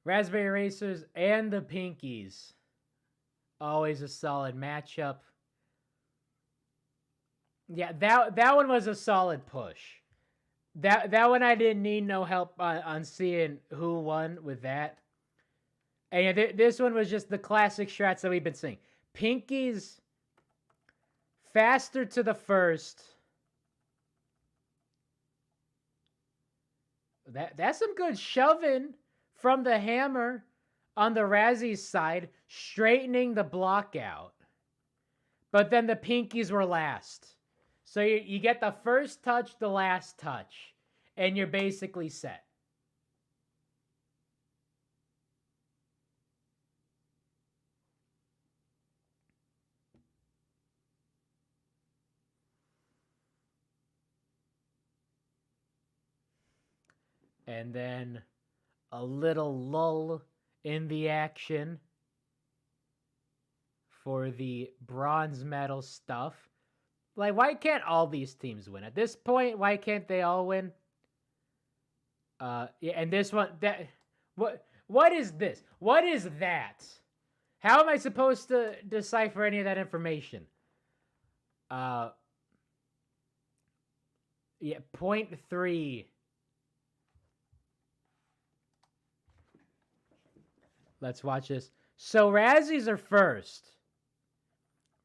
Raspberry Racers and the Pinkies, always a solid matchup. Yeah, that one was a solid push. That one I didn't need no help on seeing who won with that. And yeah, this one was just the classic strats that we've been seeing. Pinkies faster to the first, That's some good shoving from the hammer on the Razzies side, straightening the block out. But then the pinkies were last. So you get the first touch, the last touch, and you're basically set. And then a little lull in the action for the bronze medal stuff. Like, why can't all these teams win? At this point, why can't they all win? Yeah, and this one, what is this? What is that? How am I supposed to decipher any of that information? Yeah, 0.3. Let's watch this. So Razzies are first.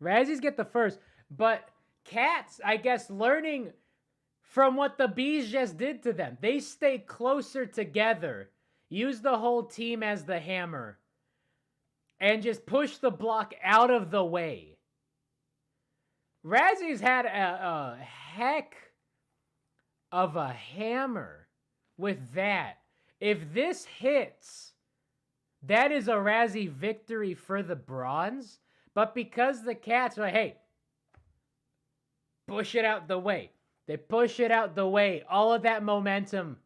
Razzies get the first, but Cats, I guess, learning from what the Bees just did to them. They stay closer together, use the whole team as the hammer, and just push the block out of the way. Razzies had a heck of a hammer with that. If this hits, that is a Razzie victory for the bronze. But because the Cats are like, hey, push it out the way. They push it out the way. All of that momentum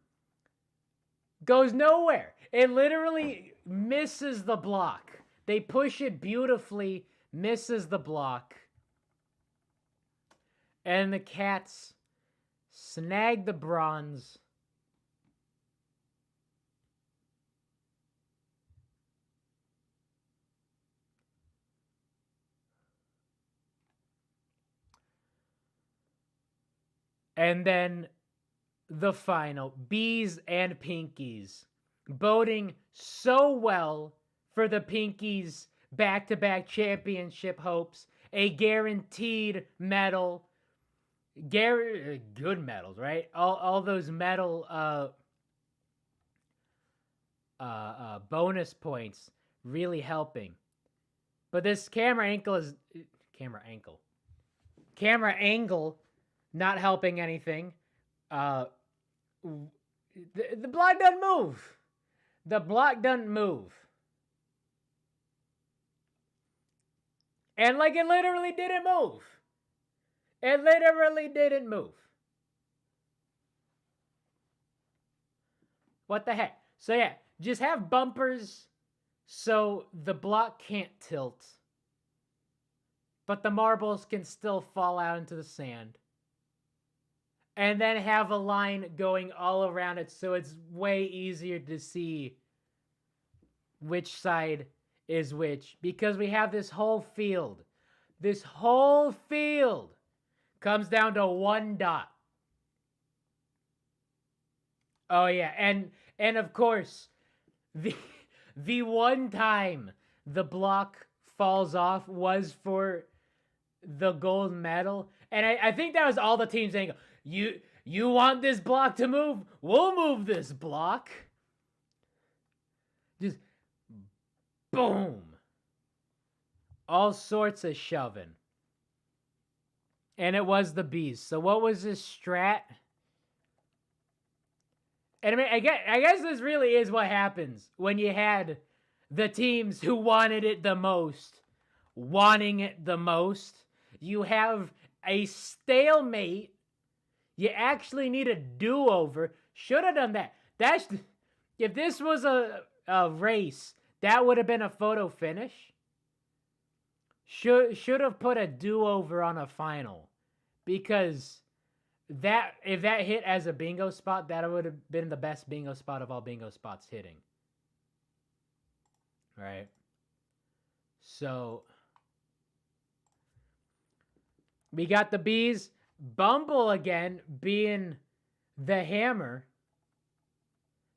goes nowhere. It literally misses the block. They push it beautifully, misses the block. And the Cats snag the bronze. And then the final, Bees and Pinkies, boding so well for the Pinkies' back-to-back championship hopes. A guaranteed medal. Good medals, right? All those medal bonus points really helping. But this camera angle not helping anything. The block doesn't move. The block doesn't move. And like it literally didn't move. It literally didn't move. What the heck? So yeah, just have bumpers so the block can't tilt. But the marbles can still fall out into the sand. And then have a line going all around it so it's way easier to see which side is which. Because we have this whole field. This whole field comes down to one dot. Oh yeah, and of course, the one time the block falls off was for the gold medal. And I think that was all the teams saying, you want this block to move? We'll move this block. Just boom. All sorts of shoving. And it was the Bees. So what was this strat? And I mean, I guess this really is what happens when you had the teams who wanted it the most, wanting it the most. You have a stalemate. You actually need a do-over. Should have done that. If this was a race, that would have been a photo finish. Should have put a do-over on a final, because if that hit as a bingo spot, that would have been the best bingo spot of all bingo spots hitting. Right? So we got the Bees. Bumble again being the hammer.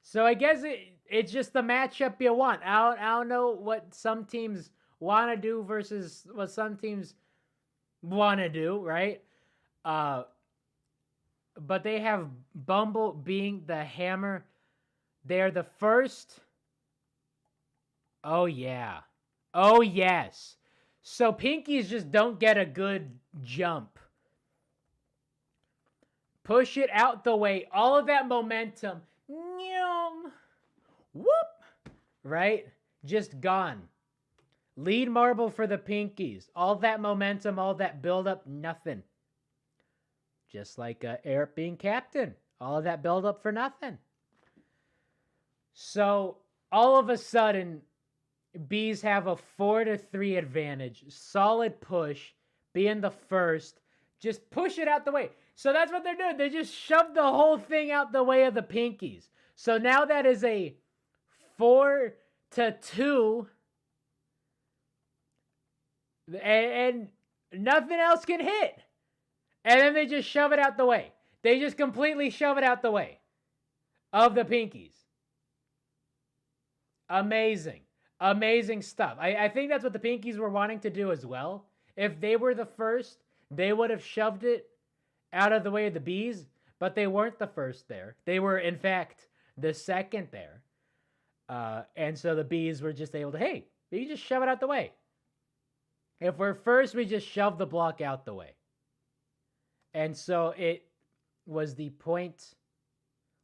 So I guess it's just the matchup you want. I don't know what some teams want to do versus what some teams want to do, right? but they have Bumble being the hammer. They're the first. Oh, yeah. Oh, yes. So Pinkies just don't get a good jump. Push it out the way. All of that momentum. Whoop. Right? Just gone. Lead marble for the Pinkies. All that momentum, all that buildup, nothing. Just like Eric being captain. All of that buildup for nothing. So all of a sudden, Bees have a 4-3 advantage. Solid push. Being the first. Just push it out the way. So that's what they're doing. They just shoved the whole thing out the way of the Pinkies. So now that is a 4-2. And nothing else can hit. And then they just shove it out the way. They just completely shove it out the way of the Pinkies. Amazing. Amazing stuff. I think that's what the Pinkies were wanting to do as well. If they were the first, they would have shoved it out of the way of the Bees, but they weren't the first there. They were, in fact, the second there. And so the Bees were just able to, hey, you just shove it out the way. If we're first, we just shove the block out the way. And so it was the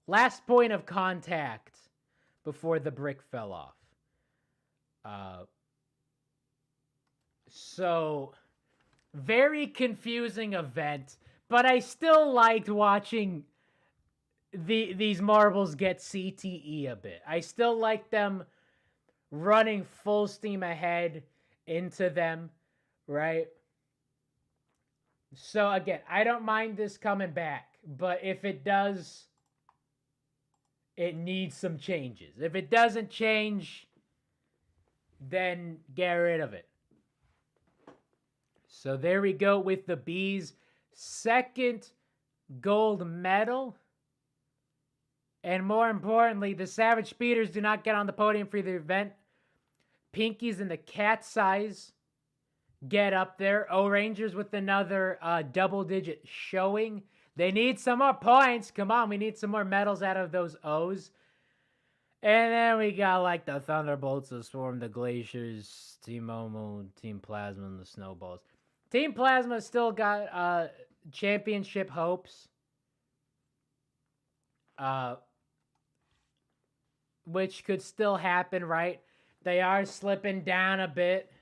last point of contact before the brick fell off. So very confusing event, but I still liked watching these marbles get CTE a bit. I still like them running full steam ahead into them, right? So again, I don't mind this coming back, but if it does, it needs some changes. If it doesn't change, then get rid of it. So there we go with the Bees' second gold medal. And more importantly, the Savage Speeders do not get on the podium for the event. Pinkies and the Cat's Eyes get up there. O-Rangers with another double-digit showing. They need some more points. Come on, we need some more medals out of those O's. And then we got like the Thunderbolts, the Swarm, the Glaciers, Team Momo, Team Plasma, and the Snowballs. Team Plasma still got championship hopes. Which could still happen, right? They are slipping down a bit.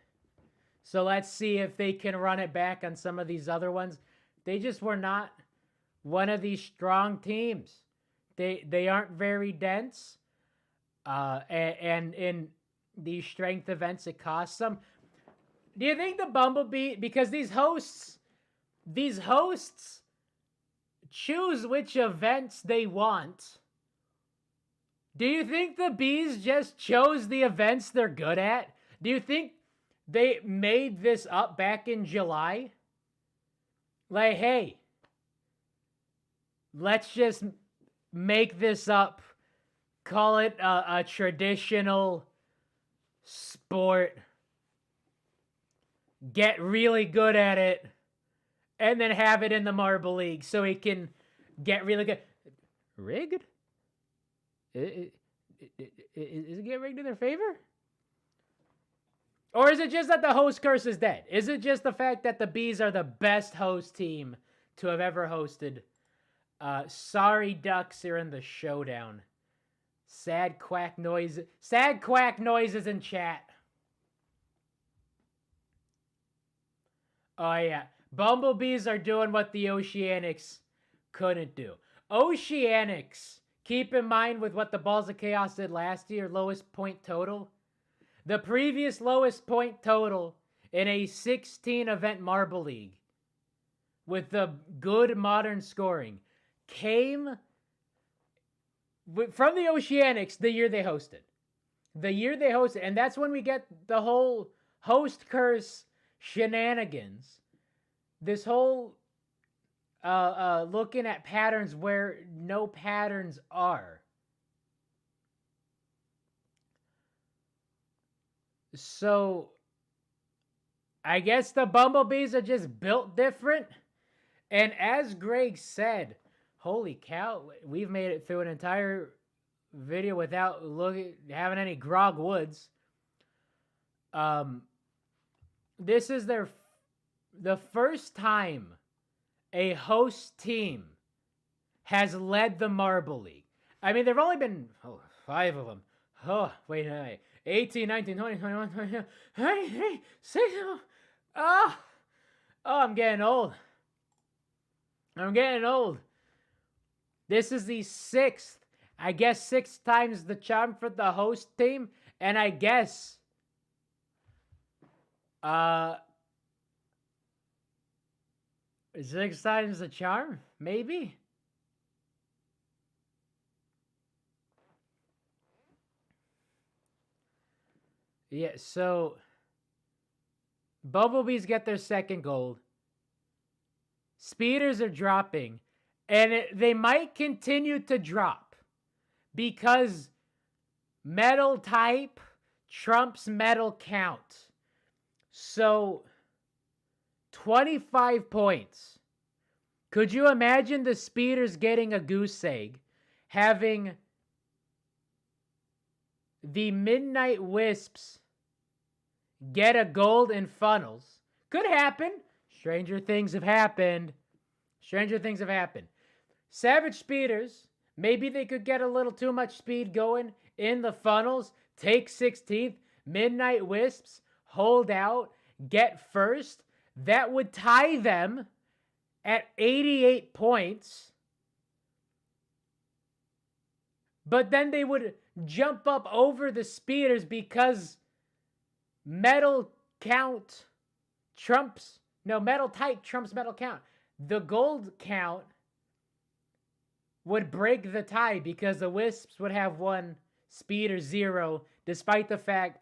So let's see if they can run it back on some of these other ones. They just were not one of these strong teams. They aren't very dense. And in these strength events, it costs them. Do you think the Bumblebee, because these hosts choose which events they want. Do you think the Bees just chose the events they're good at? Do you think they made this up back in July? Like, hey, let's just make this up. Call it a traditional sport. Get really good at it. And then have it in the Marble League so he can get really good. Rigged? Is it get rigged in their favor? Or is it just that the host curse is dead? Is it just the fact that the Bees are the best host team to have ever hosted? Sorry Ducks are in the showdown. Sad quack noises in chat. Oh yeah. Bumblebees are doing what the Oceanics couldn't do. Oceanics, keep in mind with what the Balls of Chaos did last year, lowest point total. The previous lowest point total in a 16 event Marble League with the good modern scoring came from the Oceanics the year they hosted. And that's when we get the whole host curse shenanigans. This whole looking at patterns where no patterns are. So, I guess the Bumblebees are just built different. And as Greg said, Holy cow! We've made it through an entire video without having any grog woods. This is the first time a host team has led the Marble League. I mean, there've only been 5 of them. Oh, wait. 18, 19, 20, 21, 22, 23, 6. Oh, I'm getting old. This is the 6th. I guess 6 times the charm for the host team. And I guess 6 times the charm? Maybe? Yeah, so Bumblebees get their 2nd gold. Speeders are dropping. And they might continue to drop. Because metal type trumps metal count. So 25 points. Could you imagine the speeders getting a goose egg, having the Midnight Wisps get a gold in funnels? Could happen. Stranger things have happened. Savage speeders, maybe they could get a little too much speed going in the funnels, take 16th. Midnight Wisps hold out, get first. That would tie them at 88 points. But then they would jump up over the speeders because metal type trumps metal count. The gold count would break the tie because the Wisps would have 1, speeder 0, despite the fact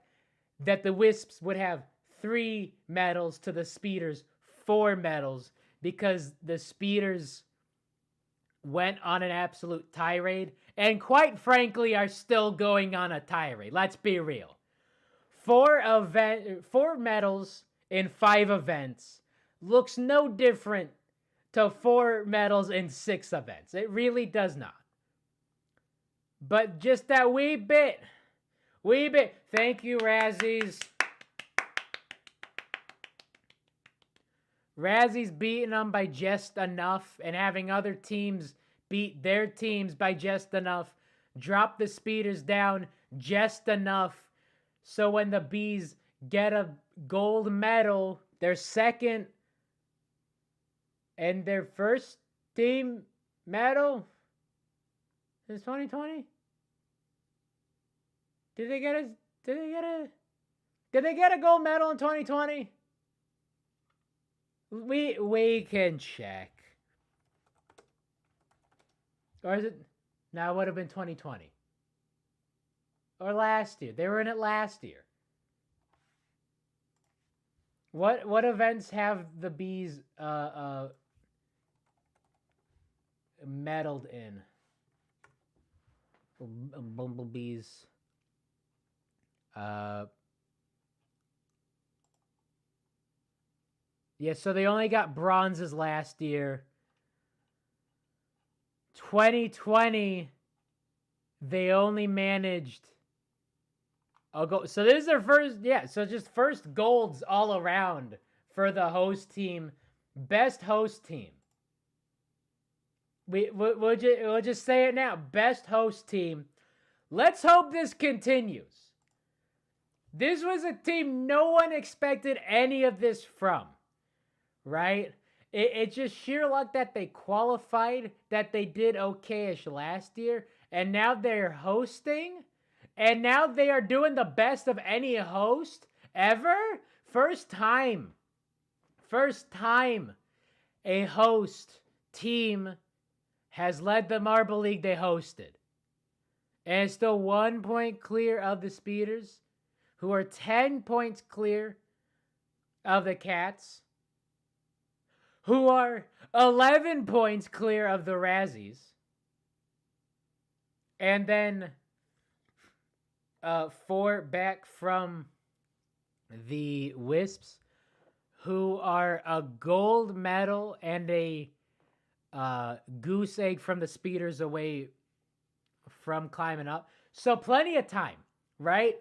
that the Wisps would have 3 medals to the speeders 4 medals, because the speeders went on an absolute tirade, and quite frankly are still going on a tirade. Let's be real. 4 medals in 5 events looks no different to 4 medals in 6 events. It really does not. But just that wee bit. Thank you, Razzies. Razzies beating them by just enough, and having other teams beat their teams by just enough. Drop the speeders down just enough, so when the Bees get a gold medal, their 2nd and their 1st team medal since 2020. Did they get a gold medal in 2020? We can check. Or is it? Now it would have been 2020. Or last year. They were in it last year. What events have the Bees medaled in? Bumblebees. Yeah, so they only got bronzes last year. 2020, they only managed a gold. So this is their first, so just first golds all around for the host team. Best host team. We'll just say it now. Best host team. Let's hope this continues. This was a team no one expected any of this from. Right? It's just sheer luck that they qualified, that they did okay-ish last year, and now they're hosting, and now they are doing the best of any host ever. First time a host team has led the Marble League they hosted. And it's still 1 point clear of the Speeders, who are 10 points clear of the Cats, who are 11 points clear of the Razzies, and then 4 back from the Wisps, who are a gold medal and a goose egg from the speeders away from climbing up. So plenty of time, right?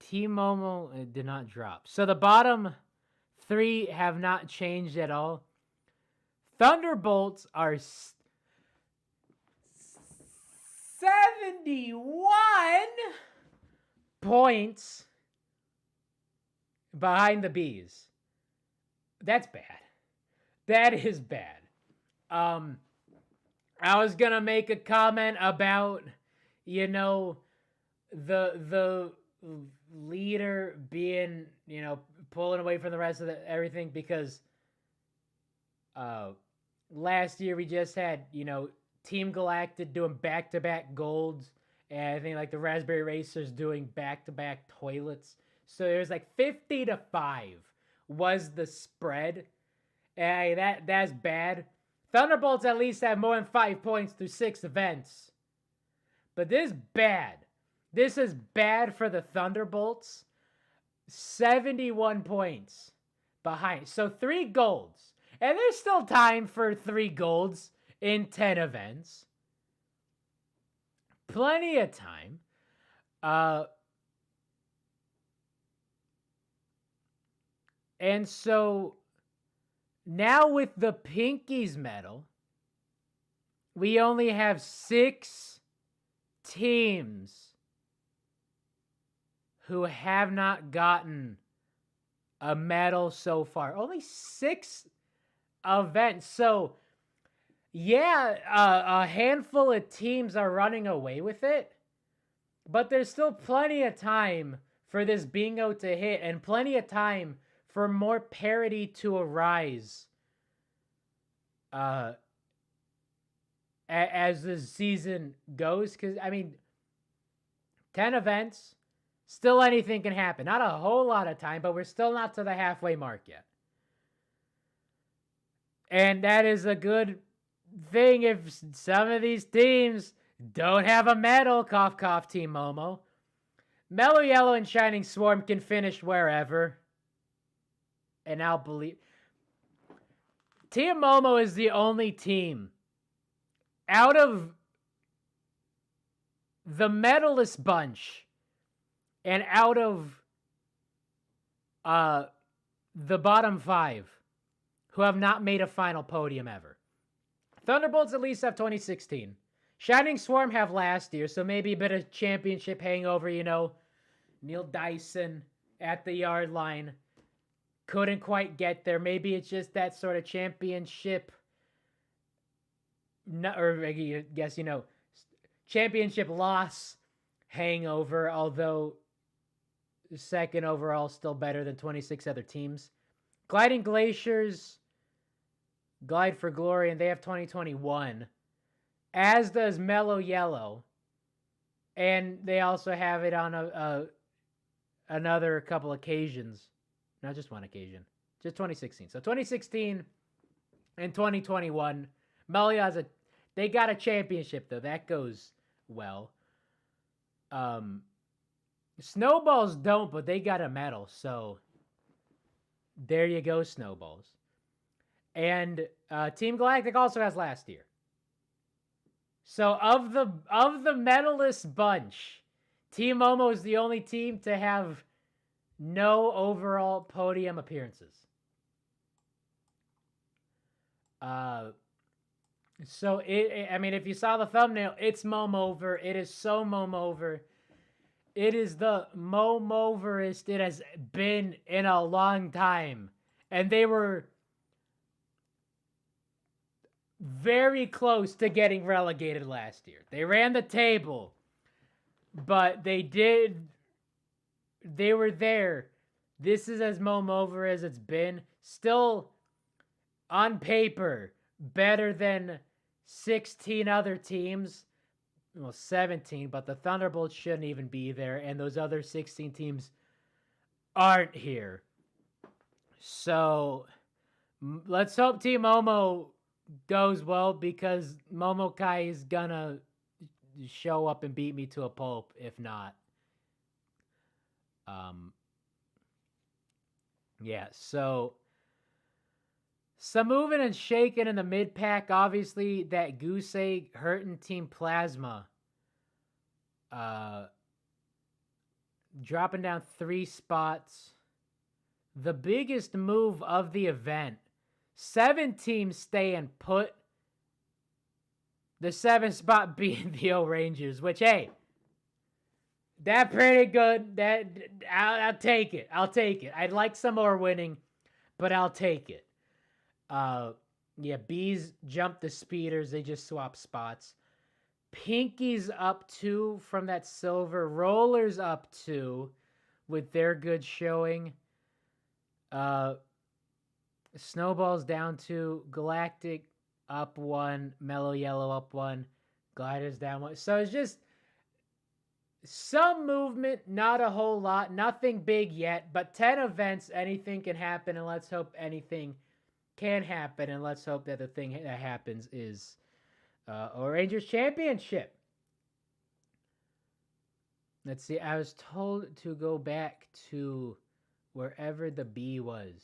Team Momo did not drop. So the bottom 3 have not changed at all. Thunderbolts are 71 points behind the Bees. That's bad. That is bad. I was gonna make a comment about, the leader being, pulling away from the rest of everything, because last year we just had, Team Galactic doing back-to-back golds, and I think like the Raspberry Racers doing back-to-back toilets. So it was like 50-5 was the spread. Hey, that's bad. Thunderbolts at least have more than 5 points through 6 events. But this is bad. This is bad for the Thunderbolts. 71 points behind. So 3 golds. And there's still time for 3 golds in 10 events. Plenty of time. And so now with the Pinkies medal, we only have 6 teams who have not gotten a medal so far. Only 6 events. So, yeah, a handful of teams are running away with it, but there's still plenty of time for this bingo to hit, and plenty of time for more parity to arise as the season goes. Because, 10 events, still anything can happen. Not a whole lot of time, but we're still not to the halfway mark yet. And that is a good thing if some of these teams don't have a medal. Cough, cough, Team Momo. Mellow Yellow and Shining Swarm can finish wherever. And I'll believe. Team Momo is the only team out of the medalist bunch and out of the bottom 5 who have not made a final podium ever. Thunderbolts at least have 2016. Shining Swarm have last year, so maybe a bit of championship hangover, Neil Dyson at the yard line. Couldn't quite get there. Maybe it's just that sort of championship, or I guess, championship loss hangover, although second overall still better than 26 other teams. Gliding Glaciers glide for glory, and they have 2021, as does Mellow Yellow, and they also have it on another couple occasions. Not just one occasion. Just 2016. So 2016 and 2021. Mellow they got a championship, though. That goes well. Snowballs don't, but they got a medal. So there you go, Snowballs. And Team Galactic also has last year. So of the medalist bunch, Team Momo is the only team to have no overall podium appearances. So if you saw the thumbnail, it's Momover. It is so Momover. It is the Momoverest it has been in a long time. And they were very close to getting relegated last year. They ran the table, but they were there. This is as Momover as it's been. Still, on paper, better than 16 other teams. Well, 17, but the Thunderbolts shouldn't even be there, and those other 16 teams aren't here. So, let's hope Team Momo goes well, because Momokai is gonna show up and beat me to a pulp if not. Yeah, so some moving and shaking in the mid pack. Obviously, that goose egg hurting Team Plasma. Uh, dropping down 3 spots. The biggest move of the event. 7 teams staying put. The 7th spot being the O Rangers, which, hey, that pretty good. That I'll take it. I'll take it. I'd like some more winning, but I'll take it. Yeah, Bees jumped the Speeders. They just swapped spots. Pinky's up 2 from that silver. Rollers up 2 with their good showing. Snowball's down 2. Galactic up 1. Mellow Yellow up 1. Gliders down 1. So it's just some movement, not a whole lot. Nothing big yet, but 10 events, anything can happen, and let's hope anything can happen, and let's hope that the thing that happens is Rangers Championship. Let's see. I was told to go back to wherever the B was.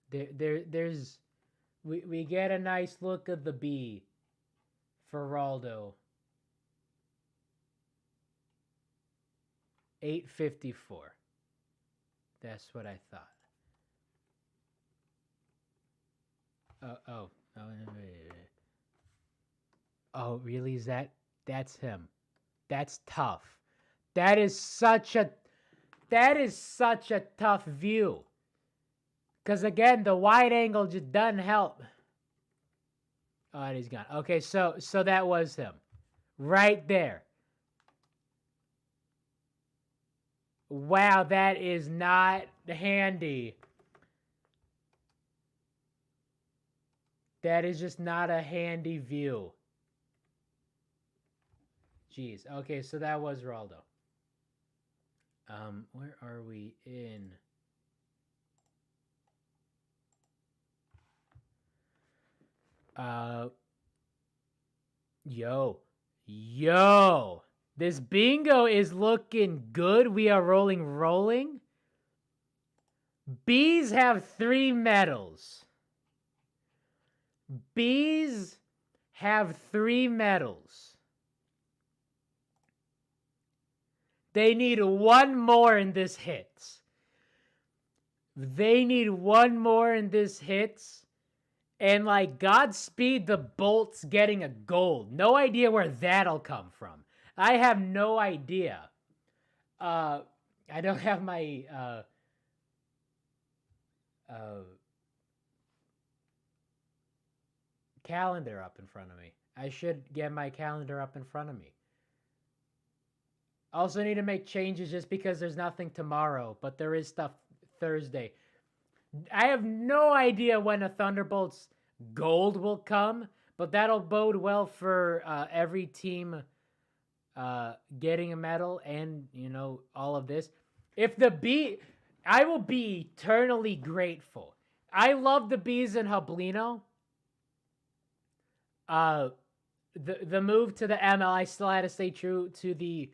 There's we get a nice look of the B for Raldo. 854. That's what I thought. Oh, really? Is that's him? That's tough. That is such a tough view. Because again, the wide angle just doesn't help. Oh, and he's gone. Okay, so that was him. Right there. Wow, that is not handy. That is just not a handy view. Jeez. Okay, so that was Raldo. Where are we in? Yo. This bingo is looking good. We are rolling. Bees have 3 medals. Bees have 3 medals. They need 1 more in this hits. They need 1 more in this hits. And like, Godspeed the Bolts getting a gold. No idea where that'll come from. I have no idea. I don't have my calendar up in front of me. I should get my calendar up in front of me. Also need to make changes just because there's nothing tomorrow, but there is stuff Thursday. I have no idea when a Thunderbolts gold will come, but that'll bode well for every team getting a medal and, all of this. I will be eternally grateful. I love the Bees in Hublino. The move to the ML, I still had to stay true to the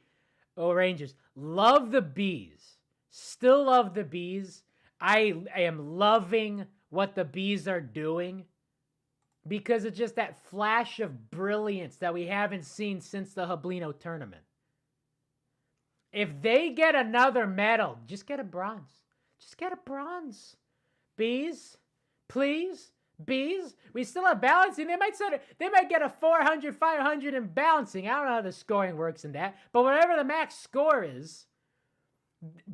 Rangers. Love the Bees. Still love the Bees. I am loving what the Bees are doing because it's just that flash of brilliance that we haven't seen since the Hublino tournament. If they get another medal, just get a bronze. Just get a bronze. Bees, please. Bees, we still have balancing. They might get a 400, 500 in balancing. I don't know how the scoring works in that, but whatever the max score is,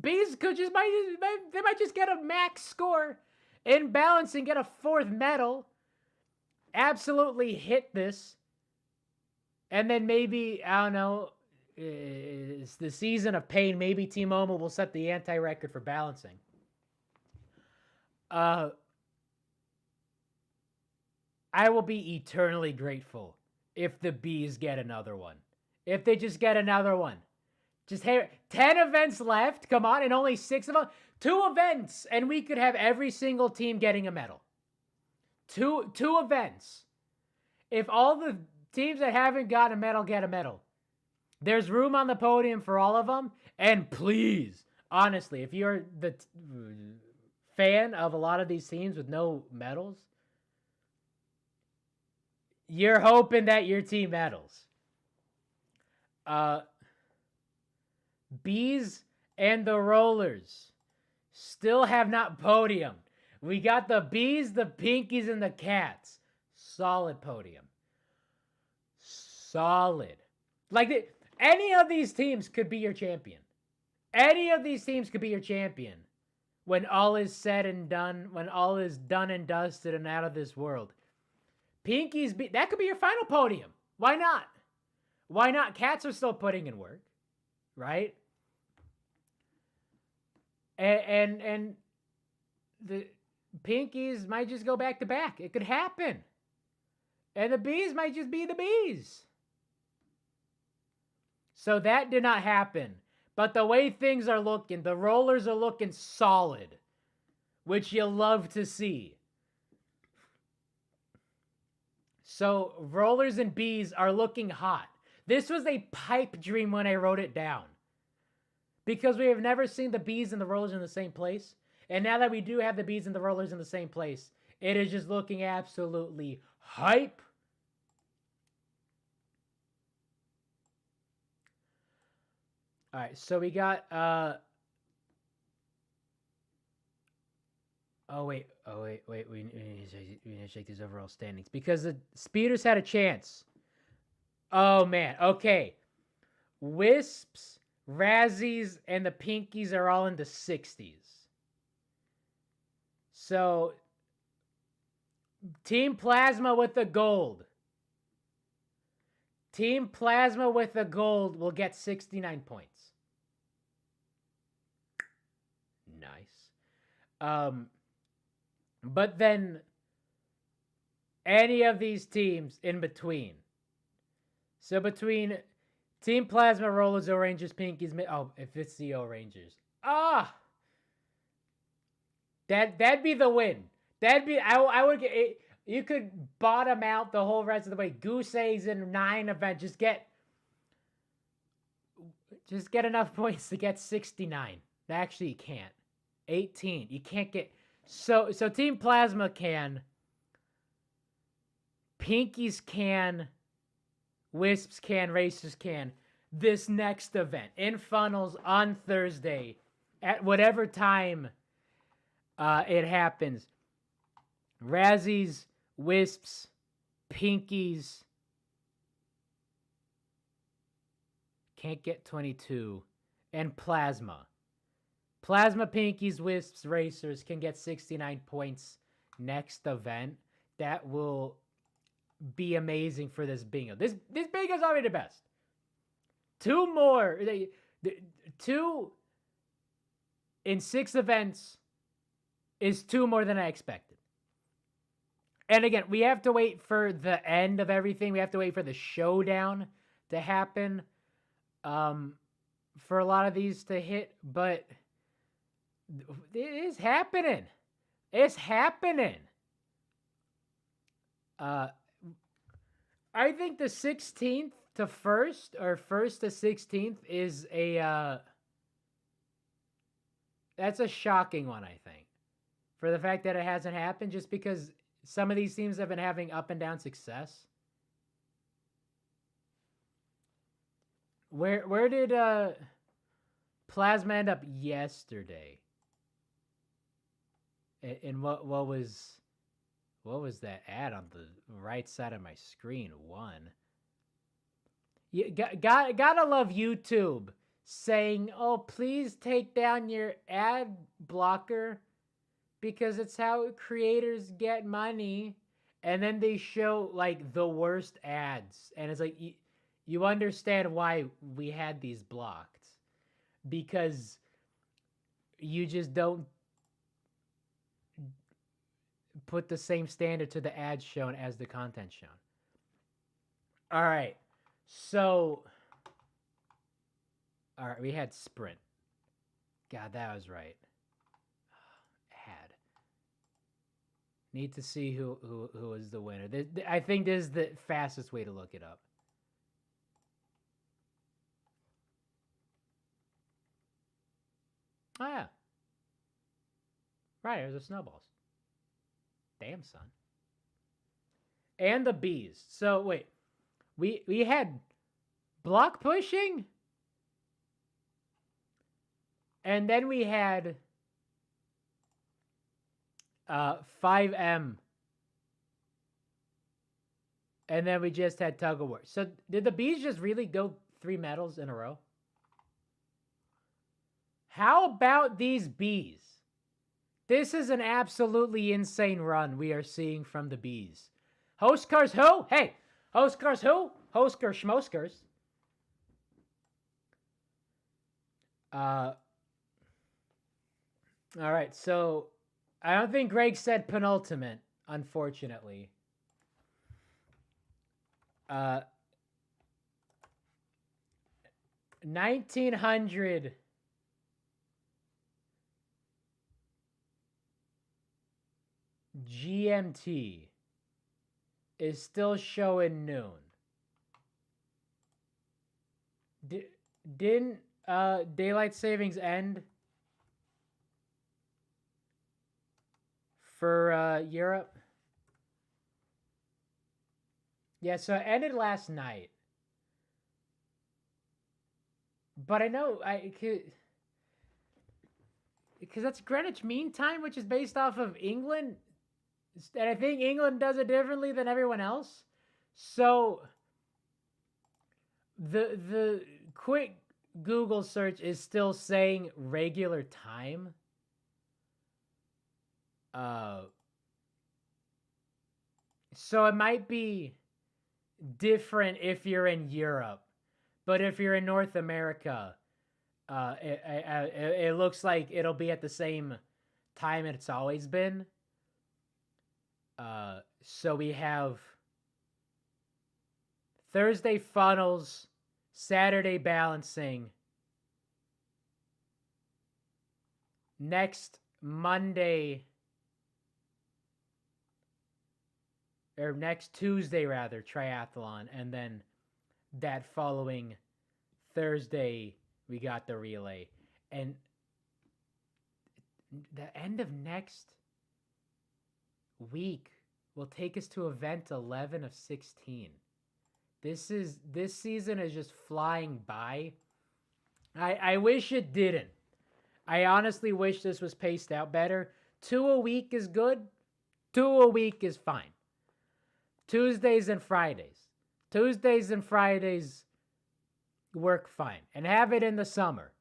Bees they might just get a max score in balancing, get a 4th medal, absolutely hit this, and then maybe, I don't know, it's the season of pain. Maybe Team Omo will set the anti-record for balancing. I will be eternally grateful if the Bees get another one. If they just get another one. Just 10 events left. Come on, and only 6 of them. 2 events, and we could have every single team getting a medal. Two events. If all the teams that haven't gotten a medal get a medal, there's room on the podium for all of them. And please, honestly, if you're the fan of a lot of these teams with no medals, you're hoping that your team medals. Uh, Bees and the Rollers still have not podiumed. We got the Bees, the Pinkies, and the Cats. Solid podium. Solid. Like, any of these teams could be your champion. Any of these teams could be your champion when all is said and done, when all is done and dusted and out of this world. Pinkies, that could be your final podium. Why not? Why not? Cats are still putting in work, right? And the Pinkies might just go back to back. It could happen. And the Bees might just be the Bees. So that did not happen. But the way things are looking, the Rollers are looking solid, which you love to see. So Rollers and Bees are looking hot. This was a pipe dream when I wrote it down. Because we have never seen the Bees and the Rollers in the same place. And now that we do have the Bees and the Rollers in the same place, it is just looking absolutely hype. All right, so we got wait. We need to check these overall standings because the Speeders had a chance. Oh man, okay. Wisps, Razzies, and the Pinkies are all in the 60s. So Team Plasma with the gold. Team Plasma with the gold will get 69 points. Nice. But then any of these teams in between. So between Team Plasma, Rollers, O-Rangers, Pinkies, if it's the O-Rangers. That'd be the win. I would get it. You could bottom out the whole rest of the way. Goose eggs in 9 events. Just get enough points to get 69. Actually, you can't. 18. You can't get... So Team Plasma can. Pinkies can. Wisps can. Racers can. This next event in funnels on Thursday at whatever time it happens. Razzies, Wisps, Pinkies. Can't get 22. And Plasma. Plasma, Pinkies, Wisps, Racers can get 69 points next event. That will be amazing for this bingo. This bingo is already the best. 2 more. 2 in 6 events is 2 more than I expected. And again, we have to wait for the end of everything. We have to wait for the showdown to happen for a lot of these to hit. But it is happening. It's happening. I think the 16th to 1st or 1st to 16th is that's a shocking one, I think. For the fact that it hasn't happened, just because some of these teams have been having up and down success. Where did Plasma end up yesterday? And what was that ad on the right side of my screen? 1. You gotta love YouTube saying, "Oh, please take down your ad blocker because it's how creators get money." And then they show like the worst ads, and it's like you understand why we had these blocked, because you just don't put the same standard to the ads shown as the content shown. All right. So, all right, we had Sprint. God, that was right. Ad. Need to see who was the winner. I think this is the fastest way to look it up. Oh yeah. Right, there's the snowballs. Damn, son. And the bees. So wait, we had block pushing, and then we had 5M, and then we just had tug of war. So did the bees just really go 3 medals in a row? How about these bees? This is an absolutely insane run we are seeing from the bees. Hoskars who? Hey, Hoskars who? Hosker Schmoskers. All right, so I don't think Greg said penultimate, unfortunately. 1900 GMT is still showing noon. Didn't daylight savings end for Europe? Yeah, so it ended last night. But I know I could, because that's Greenwich Mean Time, which is based off of England, and I think England does it differently than everyone else. So the quick Google search is still saying regular time. So it might be different if you're in Europe, but if you're in North America, it looks like it'll be at the same time it's always been. So we have Thursday funnels, Saturday balancing, next Monday, or next Tuesday rather, triathlon, and then that following Thursday we got the relay. And the end of next week will take us to event 11 of 16. This season is just flying by. I wish it didn't. I honestly wish this was paced out better. 2 a week is good. 2 a week is fine. Tuesdays and Fridays. Tuesdays and Fridays work fine. And have it in the summer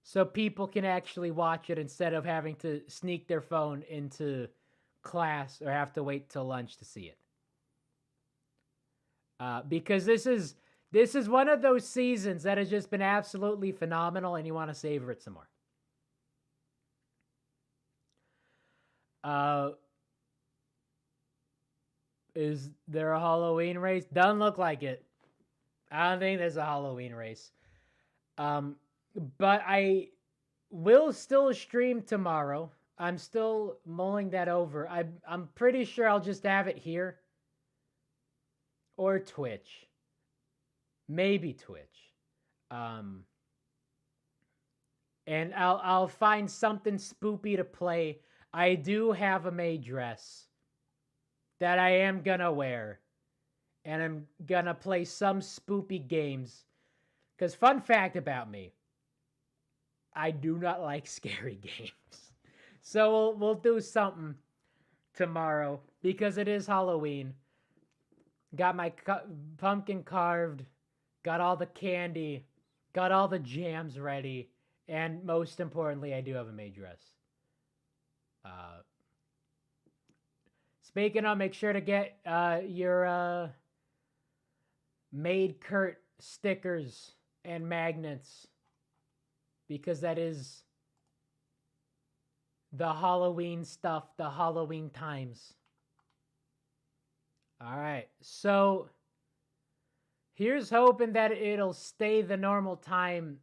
so people can actually watch it instead of having to sneak their phone into class or have to wait till lunch to see it. Because this is one of those seasons that has just been absolutely phenomenal, and you want to savor it some more. Is there a Halloween race? Doesn't look like it. I don't think there's a Halloween race. But I will still stream tomorrow. I'm still mulling that over. I'm pretty sure I'll just have it here. Or Twitch. Maybe Twitch. And I'll find something spoopy to play. I do have a maid dress that I am gonna wear. And I'm gonna play some spoopy games. Because fun fact about me, I do not like scary games. So we'll do something tomorrow because it is Halloween. Got my pumpkin carved, got all the candy, got all the jams ready, and most importantly, I do have a maid dress. Speaking of, make sure to get your maid Kurt stickers and magnets because that is the Halloween stuff, the Halloween times. All right, so here's hoping that it'll stay the normal time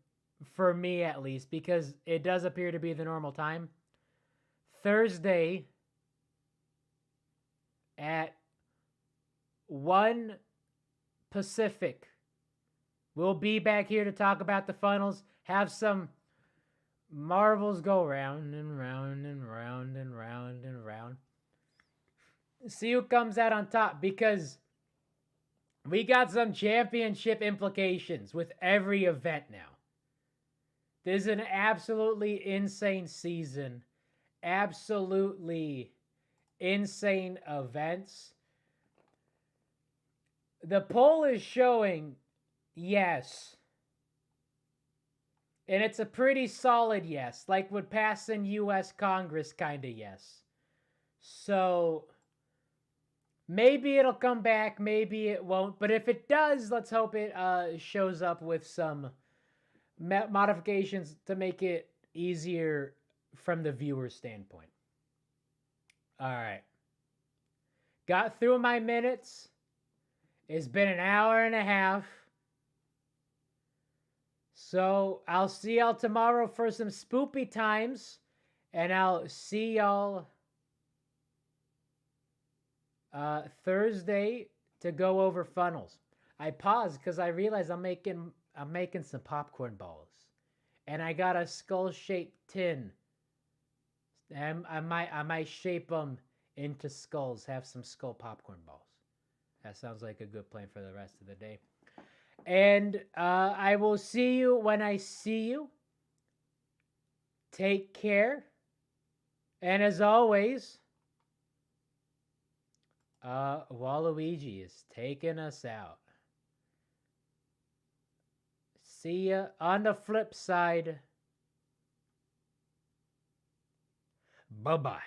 for me at least, because it does appear to be the normal time. Thursday at 1 Pacific. We'll be back here to talk about the funnels, have some Marbles go round and round and round and round and round. See who comes out on top, because we got some championship implications with every event now. This is an absolutely insane season. Absolutely insane events. The poll is showing yes. And it's a pretty solid yes. Like would pass in US Congress kind of yes. So maybe it'll come back, maybe it won't. But if it does, let's hope it shows up with some modifications to make it easier from the viewer's standpoint. All right. Got through my minutes. It's been an hour and a half. So I'll see y'all tomorrow for some spoopy times. And I'll see y'all Thursday to go over funnels. I paused because I realized I'm making some popcorn balls. And I got a skull-shaped tin. And I might shape them into skulls, have some skull popcorn balls. That sounds like a good plan for the rest of the day. And I will see you when I see you. Take care. And as always, Waluigi is taking us out. See ya on the flip side. Bye-bye.